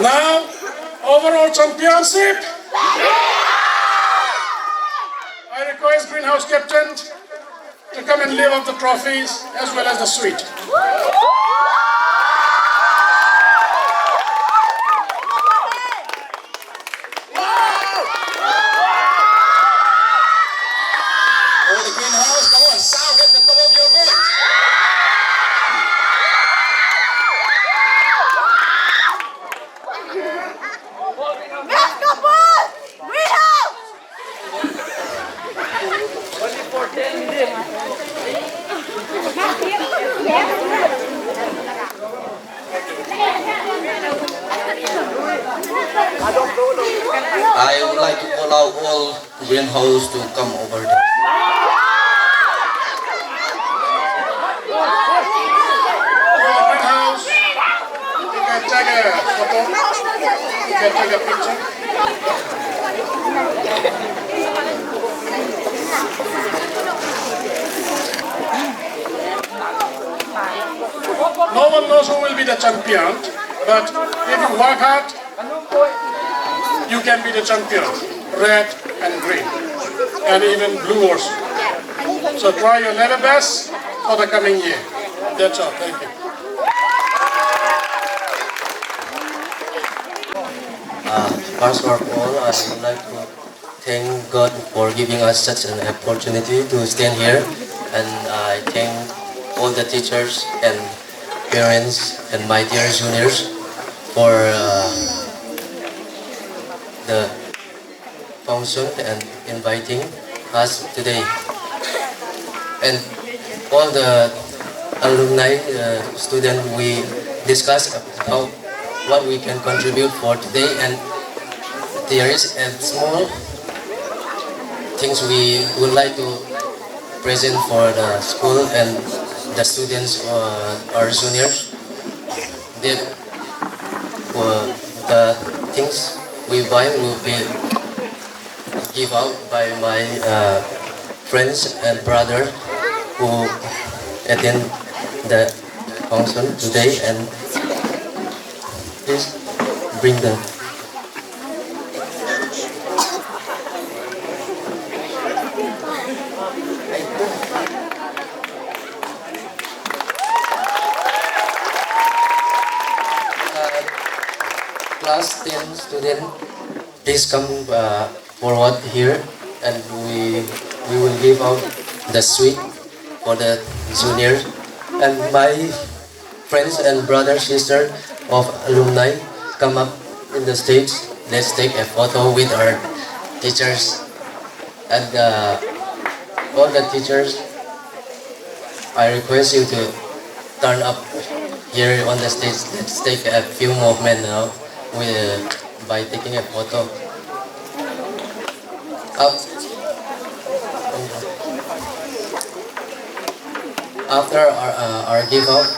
Now, overall championship. I request Greenhouse captain to come and live off the trophies as well as the sweet. allow all greenhouse to come over there. Greenhouse. You can take a photo. You can take a picture. No one knows who will be the champion, but if you work hard, you can be the champion. Red and green, and even blue also. So try your level best for the coming year. That's all. Thank you. First of all, I would like to thank God for giving us such an opportunity to stand here, and I thank all the teachers and parents and my dear juniors for the function and inviting us today, and all the alumni students, we discuss about what we can contribute for today, and there is a small things we would like to present for the school and the students or juniors. The things we buy will be give out by my friends and brother who attend the function today, and please bring them. Class 10 student, please come forward here, and we will give out the sweet for the juniors. And my friends and brother sister of alumni, come up in the stage. Let's take a photo with our teachers and all the teachers. I request you to turn up here on the stage. Let's take a few moments now by taking a photo. After our give out,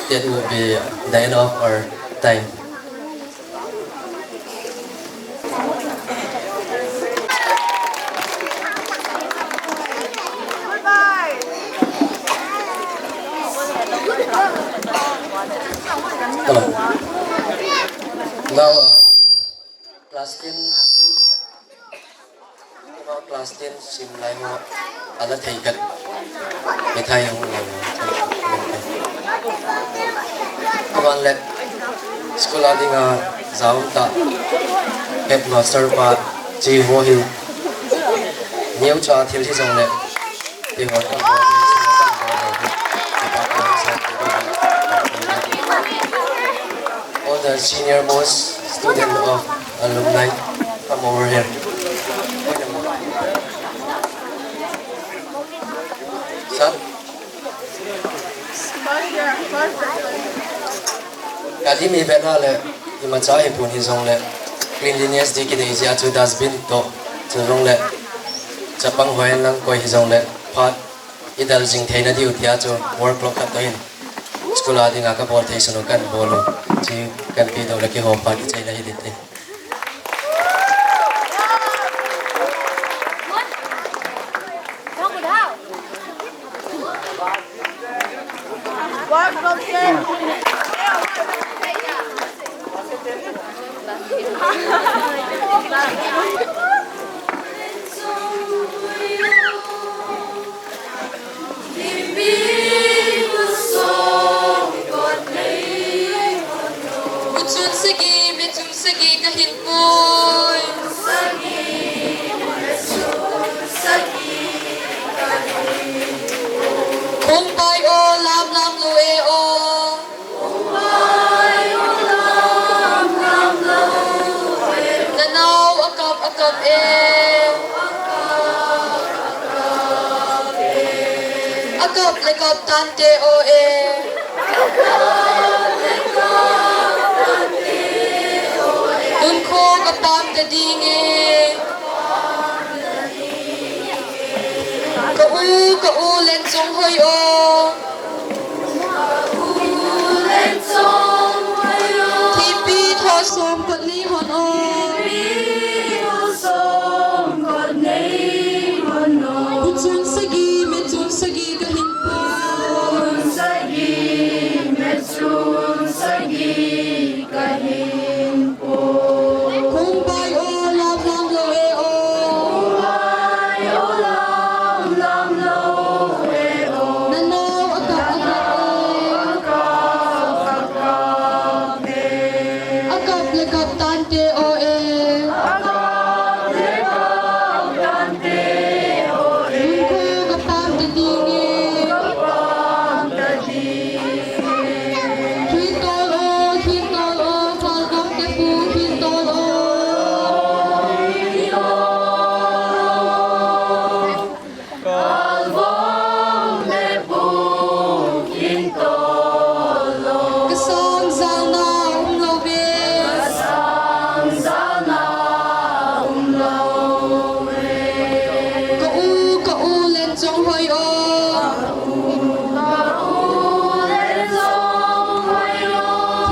that will be the end of our time. Hello. Now, class 10, about class 10, sim lai mo, ala thầy cận, để thầy không làm các bạn lệ, school đi nga giáo ta, headmaster pa, chi vô hiu, nhiều cha thiếu thì dòng lệ, thì họ còn có all the senior most student of alumni come over here. Sir? Kadi mi bela le imacha he pun hi zong le cleanliness di ki dei ja chu dustbin to chu rong le chapang hoen lang koi hi zong le phat idal jing theina di uthia chu work clock ka toin school adi nga ka bol thei sunu kan bolu chi kan pi do le ki ho pa ki chai la hi dit Akap lekap tante o e. Dun ko kapam te dinge. len chong hoi o thi pi tho som kot ni hon o bu chun sagi me chun sagi ka hin kung bai o lam lam lo e o nanaw akap le kap tante o e lungko kapam te dinge hitol o kal gam te pu hitol o kasang zal na lo ve ka u len chong hoi o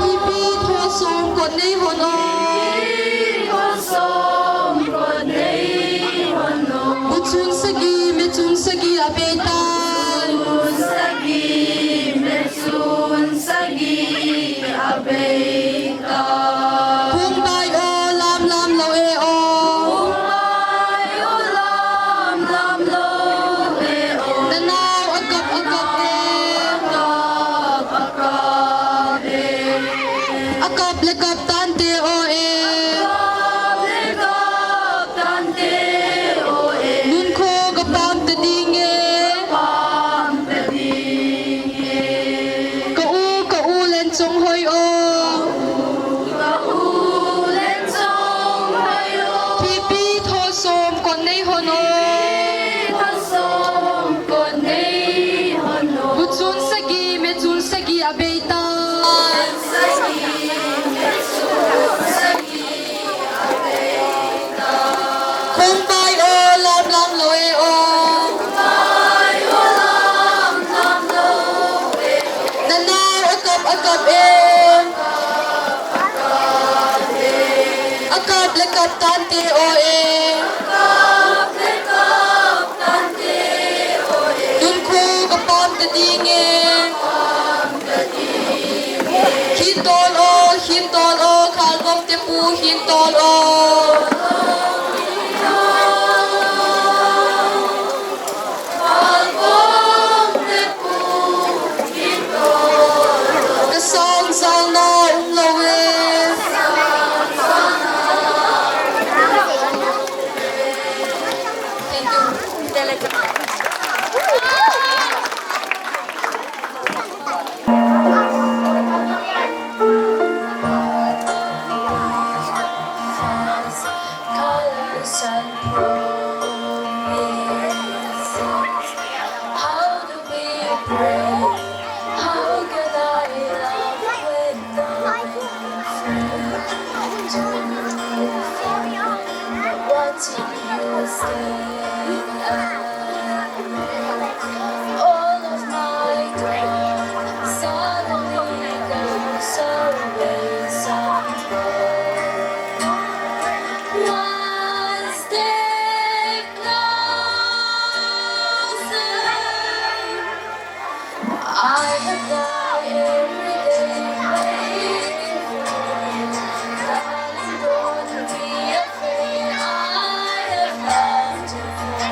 thi pi tho som kot nei hon o bu chun sagi me chun sagi a be tan kung bai o lam lam lo e o nanaw akap e akap le kap tante o e nun kho kapam te dinge ka u len chong hoi o thi pi tho som kon nei hon o bu chun sagi me chun sagi a be tan kung bai o lam lam lo e o nanaw akap e akap le kap tante o e dun ko kapam te dinge hitol o kal gom te pu hitol o kasang zal na lo ve thank you Colors and promises. How do we pray? How can I love when I'm afraid to watching you stand? All of my dreams suddenly goes away someday. One step closer. I have died every day waiting for you. Darling, don't be afraid. I have loved you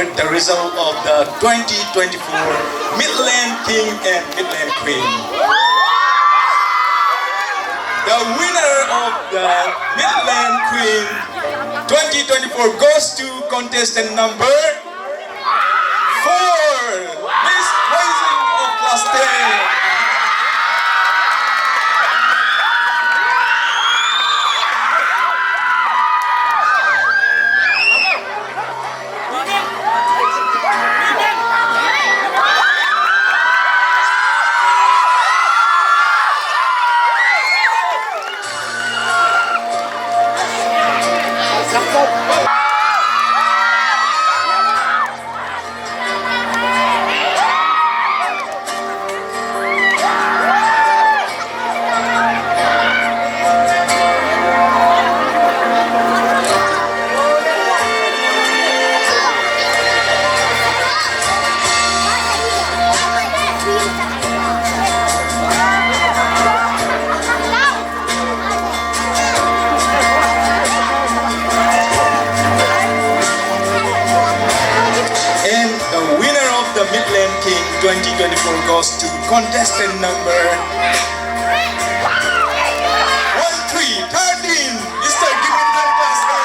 declared the result of the 2024 Midland King and Midland Queen. The winner of the Midland Queen 2024 goes to contestant number 4, Miss Rising of Class 10. The Midland King 2024 goes to contestant number 1313, Mr. Gideon Class A.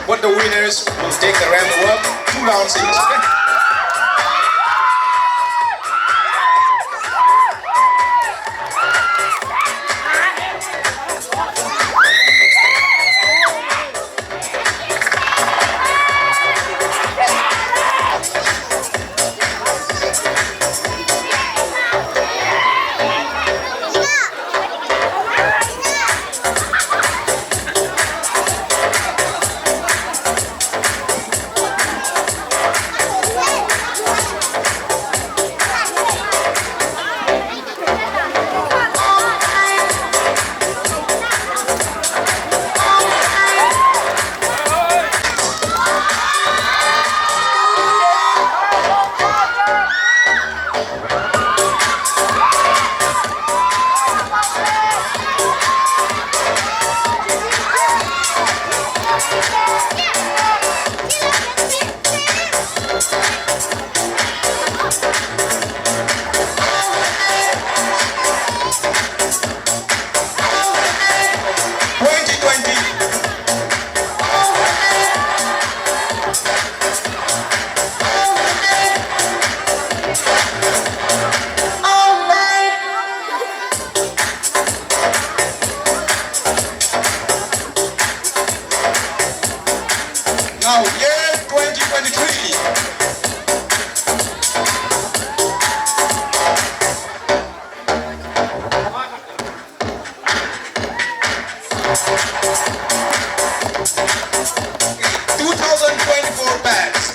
What the winners will take the round of 2 rounds each. Now, year 2023. Bats.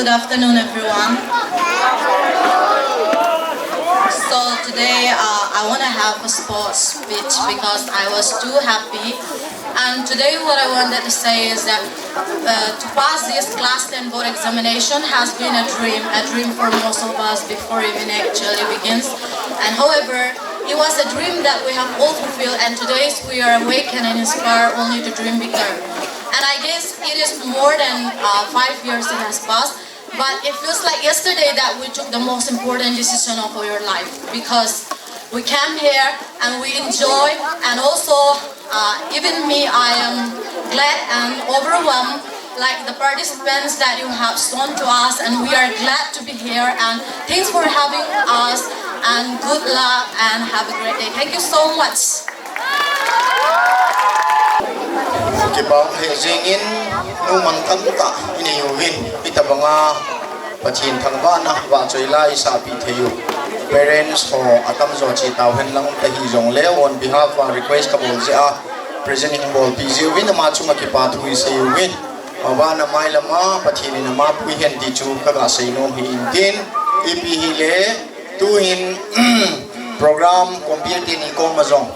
Good afternoon, everyone. So today I want to have a sports speech because I was too happy. And today what I wanted to say is that to pass this class 10 board examination has been a dream for most of us before it even actually begins. And however, it was a dream that we have all fulfilled, and today we are awakened and inspired only to dream bigger. And I guess it is more than 5 years that has passed, but it feels like yesterday that we took the most important decision of our life, because we came here and we enjoy, and also even me, I am glad and overwhelmed like the participants that you have shown to us, and we are glad to be here, and thanks for having us, and good luck and have a great day. Thank you so much. Kibang hezingin numan tamta iniyuhin itabanga pathin thangba na wa choila isa pi theyu parents ho atam zo chi tawhen lang tahi jong le on behalf of request kabol je a presenting ball pzu win ma chunga ki pa thu se win awa na mai lama pathin na ma pui hen ti chu ka ga sei no hi indin ipi hi le tu in program computer ni ko ma jong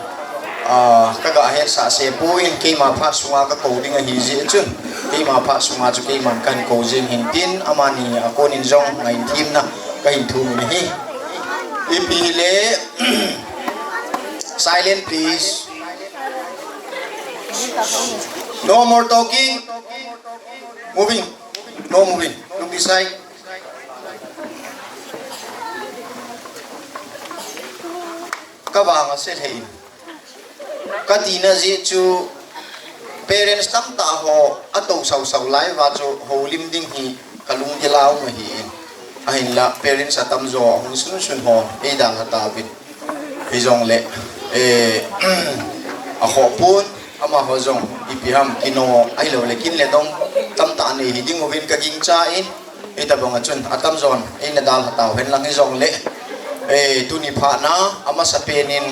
kaga hen sa se puin ke ma pha sunga ka ko ding a hi je chun ke ma pha sunga chu ke man kan ko jin hin tin amani akon in jong ngai team na ka hin thu ni hi ipi le silent please, no more talking, moving, no moving, look this side. Kabanga set hein katina ji chu parents tam ta ho ato sau sau lai wa chu ho lim ding hi kalung dilaw ma hi ahin la parents atam zo hung sun sun ho e dang ta bin e jong le a ho pun ama ho jong ipiham kino ai lo le kin le dong tam ta ni hi ding ovin ka ging cha in e ta bang chun atam zon e na dal hataw hen lang e jong le tu ni pha na ama sa penin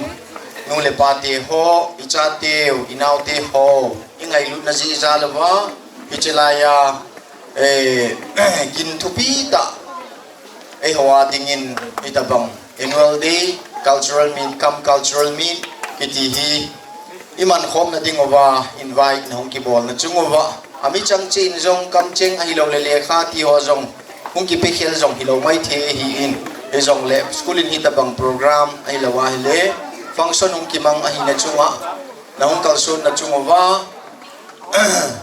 nu le pa te ho icha te inau te ho ingai lu na ji za lawa ichelaya kin thupi ta hawa dingin itabang annual day cultural meet cultural meet kiti hi iman khom na dingowa invite na hong kibol na chungowa ami chang chin jong kam cheng a hilo le lekha ti ho jong hong ki pe khel jong hilo mai the hi in e jong le school in hitabang program ai lawa le function hong kimang a hina chunga na hong kalson na chungowa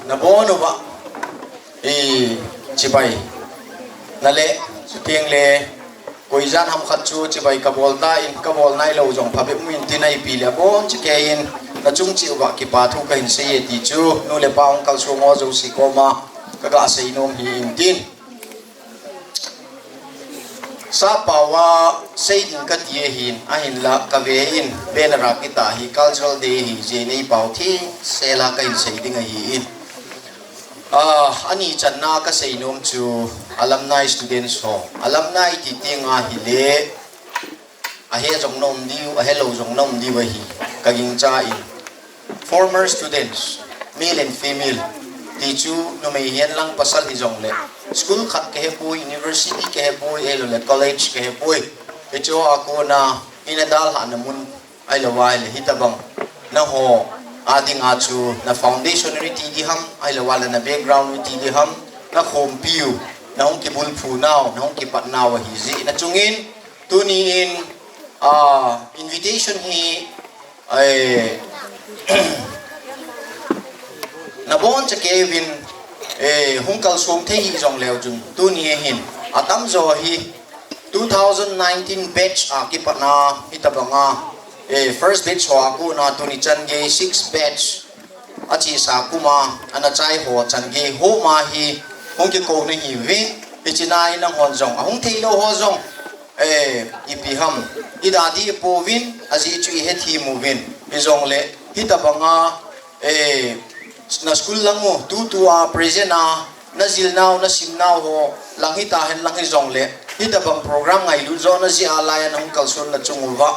na bono ba chibai na le tieng le koizan ham khat chu chibai kabol ta in kabol nai lo jong phabe min tinai pi le bon chike in na chung chi wa ki pa thu ka hin se ye ti chu no le pa ong kal chu ngo zo si ko ma ka ga sei nom hi in tin sa pa wa sei din ka ti hin a hin la ka ve in benara ki ta hi cultural day hi je nei pau thi se la ka in sei ding a hi in ani channa ka sei nom chu alumni students ho alumni ti tinga hi le a he jong nom diu a hello jong nom di wa hi ka ging cha in former students male and female ti chu no mai hian lang pasal hi jong le school khat ke he pui university ke he pui elo le college ke he pui e chu ako na inadal ha na mun ai lo wai le hitabang na ho ading achu na foundation ni ti di ham ai lo wala na background ni ti di ham na khom piu na hong ki bul phu naw na hong ki pat naw hi zi na chungin tu ni in invitation hi ai na bon cha kevin hong kal som the hi jong leo jun tu ni hin atam zo hi 2019 batch a ki pat na itabanga first batch ho aku na tu ni chan ge 6 batch achi sa kuma ana chai ho chan ge ho ma hi hong ki ko ni hi we ichinai nang hon jong hong thei lo ho jong ipiham idadi povin aji chu he thi movin izong le hitabanga na school lang mo tu a present na zil now na sim now ho lang hita hen lang izong le hitabang program ngai lu zo na ji alaya nang kalson na chungwa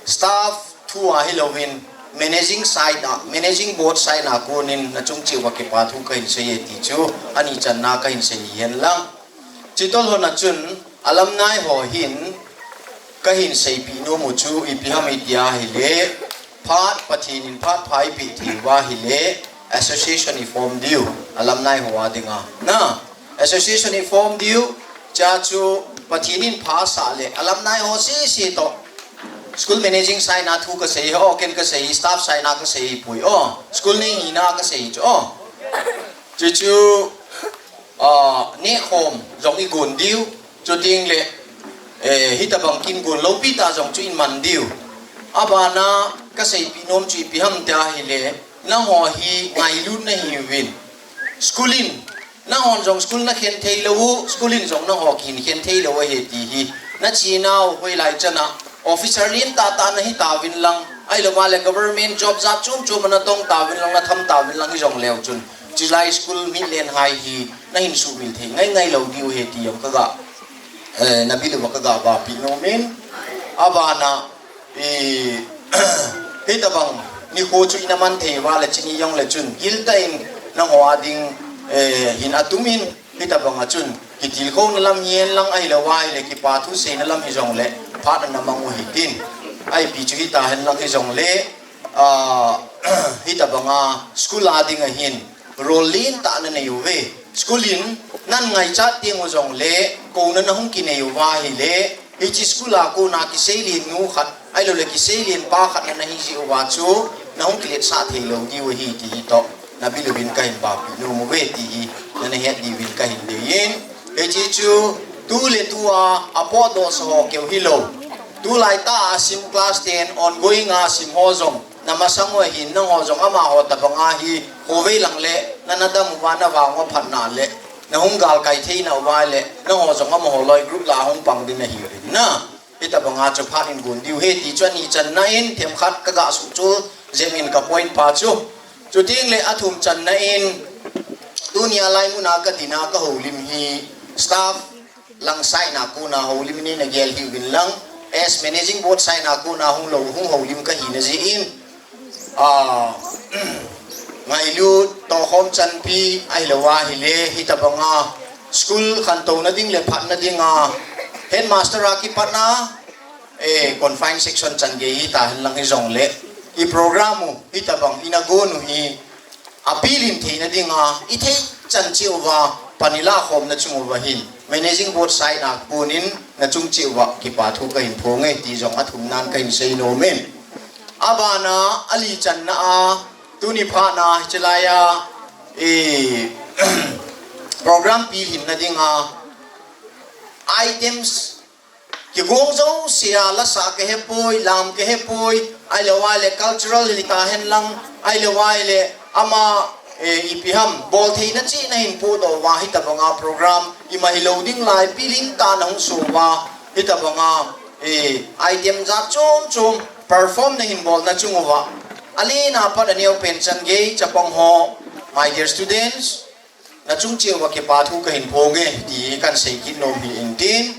staff tu a hilovin managing side managing board side na kunin na chung chiwa ke pa thu kain se ti chu ani chan na kain se yen lang chitol ho na chun alumni ho hin kahin se pi no mu chu I pi ham itia hi le phat pathin in phat phai pi thi wa hi le association I form diu alumni ho wa dinga na association I form diu cha chu pathin in pha sa le alumni ho si to school managing sai na thu ka sei ho ken ka sei staff sai na ka sei pui school ni hi na ka sei chu chu ne khom jong I gun diu chu ting le hita bang kin gun lo pi ta jong chu in man diu abana ka sei pi nom chu pi ham ta hi le na ho hi ngai lu na hi win schoolin na hon jong school na khen thei lo schoolin jong na ho kin khen thei lo he ti hi na chi nau hoi lai chana officer lin ta na hi ta win lang ai lo male government job za chum na tong ta win lang na tham ta win lang hi jong leo chun July school Midland high hi na hin su bil the ngai lo diu he ti yom ka ga na bi lo ka ga ba pi no men abana he ta bang ni ko chu ina man the wa la chini yong le chun gil ta in na ho ading hin atumin he ta bang chun ki til ko na lam yen lang ai lo wa le ki pa thu se na lam hi jong le phat na mang hi tin ai pi chu hi ta hen lang hi jong le hi ta banga school ading a hin rolin ta na ne yuwe schoolin nan ngai cha tiang o jong le ko na hung ki ne yuwa hi le hi chi school a ko na ki seilin nu khat ai lo le ki seilin pa khat na hi ji wa chu na hung ki le sa the lo di wa hi ti to na bi lu bin ka hin ba pi no mo we ti na ne het di bin ka hin de yin hi chi chu tu le tu a po do so ke hi lo tu lai ta sim class 10 ongoing sim ho jong namasang wa hin nang ho jong ama ho ta banga hi ho ve lang le nanadam wa na wa ngo phat na le na hung gal kai thei na wa le na ho jong ama ho loi group la hung pang din na hi na ita banga chu phat in gun diu he ti chuan ni chan na in them khat ka ga su chu zemin ka point pa chu ting le athum chan na in dunia lai mu na ka dina ka ho lim hi staff lang sai na ku na ho lim ni na gel hi bin lang as managing board sai na ku na hung ho lim ka hi na ji in ngai lu to khom chan pi ai lawa hi le hi ta banga school khan to na ding le phat na dinga headmaster aki patna confined section chan ge hi ta lang hi jong le I program hi ta bang ina go nu hi appealim the na dinga I thei chan chiu wa panila khom na chung wa hin managing board sai na kunin na chung chiu wa ki pa thu ka hin phonge ti jong athum nan ka hin sei no men abana ali chan na tuni pha na chalaya program pi hin na dinga items ki gong zo sia la sa ke he poi lam ke he poi ai le wa le cultural li ka hen lang ai le wa le ama ipiham bol thei na chi na hin pu do wa hi ta banga program I ma hi loading lai piling ta nang su wa hi ta banga item za chom perform na hin bol na chung wa ali na pa da neo pension ge chapong ho my dear students na chung chiu wa ke pa thu ka hin phonge ti kan sei kin nom hi in tin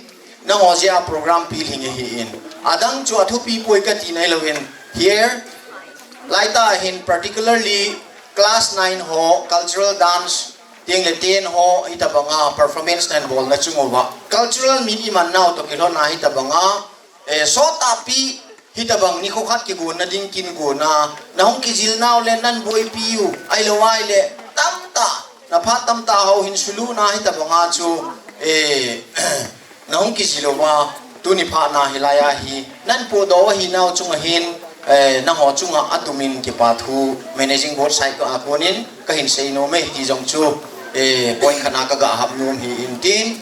na ho sia program pi hinge hi in adang chu athu pi poi ka ti nai lo in here laita hin particularly class 9 ho cultural dance tiang le 10 ho ita banga performance and ball na chung wa cultural min iman now to kilo na ita banga so ta pi hita bang ni kho khat ki gun na ding kin gu na hong ki jil naw le nan boy piu ai lo wai le tam ta na pha tam ta ho hin sulu na hita banga chu na hong ki jilo wa tu ni pha na hilaya hi nan po do hi naw chung hin na ho chung atumin ki pa thu managing board sai ko akonin ka hin sei no me ti jong chu point khana ka ga hap nom hi in tin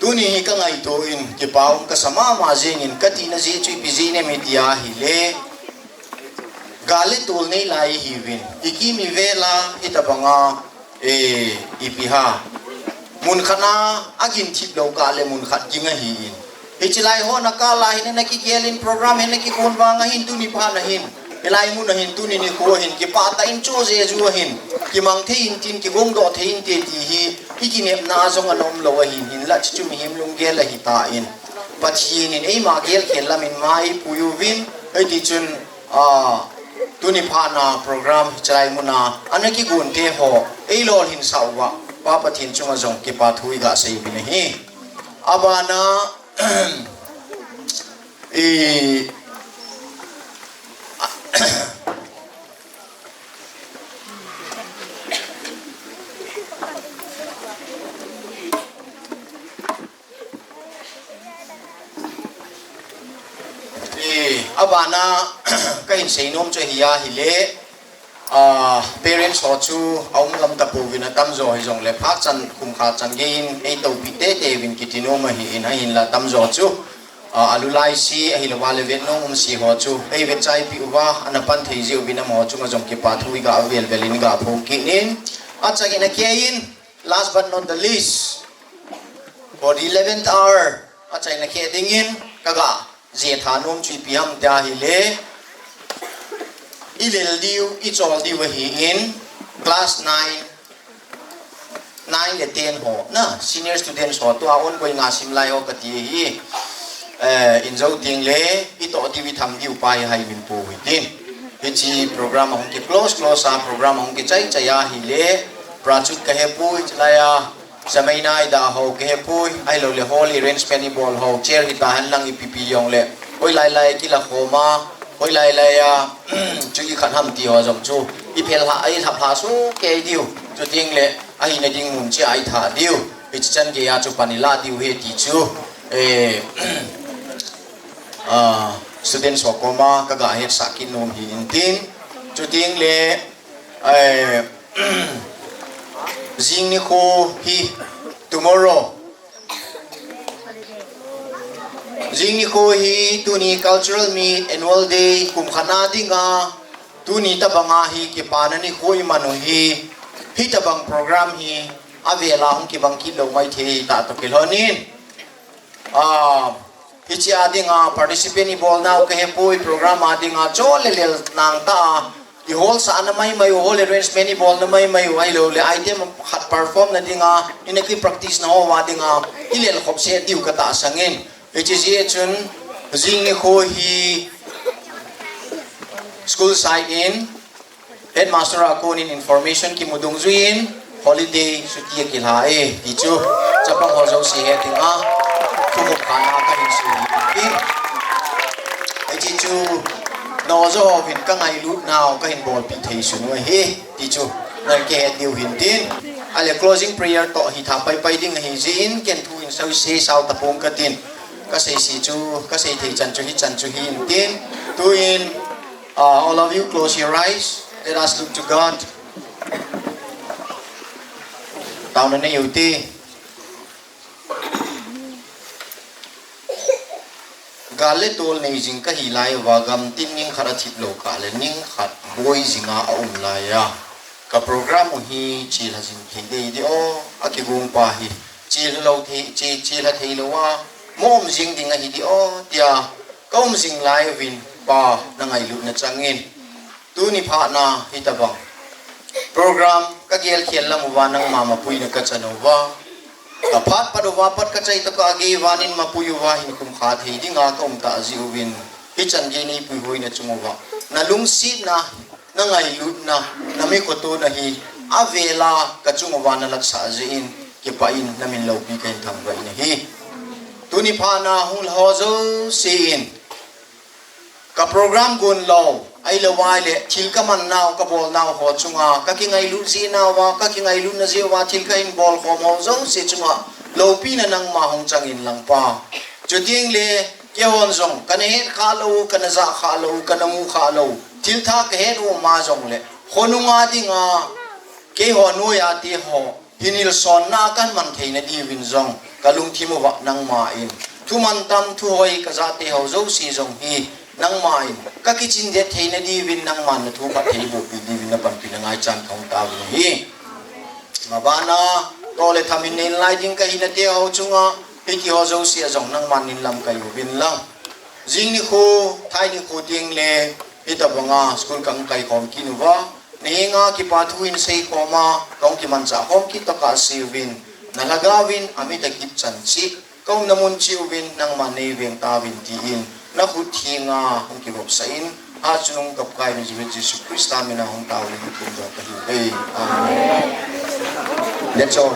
tuni ka ngai to in ki paung ka sama ma jing in kati na ji chui piji ne media hi le gale tol nei lai hi win iki mi vela ita banga ipiha mun khana agin thik lo ka le mun khat jinga hi in hichilai ho na ka la hin na ki gelin program hin ki kon wa nga hin tuni pa na hin elai mun na hin tuni ni ko hin ki pa ta in chu je ju hin ki mang the in tin ki gong do the in te ti hi iki ne na zong anom lo hin la chu mi him lung gel la hi ta in pathin in ei ma gel khel la min mai pu yu win ei ti chun tu ni phana program chai muna anaki gun te ho eilol hin sawa pa pathin chunga jong ki pa thui ga sei bin hi abana abana kain seinom che hiya hile parents ho chu aum lam ta povina tamzo hi jong le phak chan kum kha chan gein ei to pite te vin kitino ma hi in hin la tamzo chu alulai si hi la wale vet no si ho chu ei vet chai pi uwa anapan thei ji ubina mo chu ma jong ki pa thui ga vel velin ga phom ki nin acha gina kein last but not the least for the 11th hour acha gina ke dingin kaga je thanom chui piam ta hi le ilel diu ichol diu hi in class 9 le 10 ho na senior students ho to aon koi nga sim lai ho ka ti hi in zo ting le ito ti vi tham diu pai hai min pu hi tin hi chi program hong ki close a program hong ki chai chaya hi le prachut ka he pu chlaya samai nai da ho ke pu ai lo le holy range penny ball ho chair hi ta han lang i pp yong le oi lai ki la khoma oi lai ya chu ki khan ham ti ho jom chu i phel ha ai thap ha su ke diu chu ting le ai na ding mun chi ai tha diu i chan ge ya chu panila diu he ti chu students ho koma ka ga he sakin nom hi in tin chu ting le jing ni ko hi tomorrow jing ni ko hi tuni cultural meet annual day kum khana dinga tuni tabanga hi ki panani khoi manu hi tabang program hi avela hong ki bang ki lo mai the ta to kilonin hi chi adinga participant ni bol now ke poi program adinga chol lel nang ta i hol sa na mai hol arrange many ball na mai ai lo le item hat perform na dinga in ki practice na ho wa dinga ilel khop se diu ka ta sangin which is ye chun jing ni kho hi school side in headmaster akon in information ki mudung zuin holiday suti ki la ti chu chapang ho zo si he tinga tu ko kana ka ni su ki ti chu no zo vin ka ngai lut now ka hin bol pi thei su no he ti chu na ke diu hin tin ale closing prayer to hi tha pai ding hi jin ken thu in so se sau ta pom ka tin ka sei si chu ka sei thei chan chu hi in tin tu in all of you close your eyes let us look to God down na yu ti gale tol nei jing ka hilai wagam tin ning khara thit lo ka le ning khat boy jinga aum la ya ka program hi chi la jing thei dei di o akigung pa hi chi lo thei chi la thei lo wa mom jing ding hi di o tia kaum jing lai win pa na ngai lu na changin tu ni pha na hi ta bang program ka gel khel lam wa nang mama pui na ka chanowa kaphat paduwa pat ka chai to ka ge wanin mapuyu wa hin kum kha thei dinga ka ta jiwin hi chan ge ni pui hoi na chumuwa na lung si na ngai lut na mi ko to na hi avela ka chumuwa na lak sa jin ke pa in na min lo pi kain tham ga in hi tuni pha na hul ho zo sin ka program gun lo ai lo wai le thil ka man naw ka bol naw ho chunga ka ki ngai lu si naw wa ka ki ngai lu na je wa thil ka in bol khom ho zo se chunga lo pi na nang ma hong chang in lang pa chu ting le ke hon zong ka ne het kha lo ka na za kha lo ka na mu kha lo thil tha ka het o ma zong le khonunga dinga ke ho nu ya ti ho hinil son na kan man thei na di win zong ka lung thimu wa nang ma in thu man tam thu hoi ka za te ho zo si zong hi nang mai ka kitchen de theina di win nang man thu pa thei bu pi di win na pan pi na ngai chan thong ta bu hi mabana to le thamin nen lai ding ka hina te ho chunga hi ki ho zo si azong nang man nin lam ka yu win lang jing ni khu thai ni khu ting le hi ta banga school kang kai khom ki nu wa nei nga ki pa thu in sei khoma kong ki man cha khom ki to ka si win na lagawin ami ta kip chan si kong namun chi win nang man nei weng ta win ti in na khu thi nga hong ki bop sa in อาจุนงกับกายมีชีวิตจิสุคริสต์มินาของเตาเลยคุณจอดกันเฮ้ยThat's all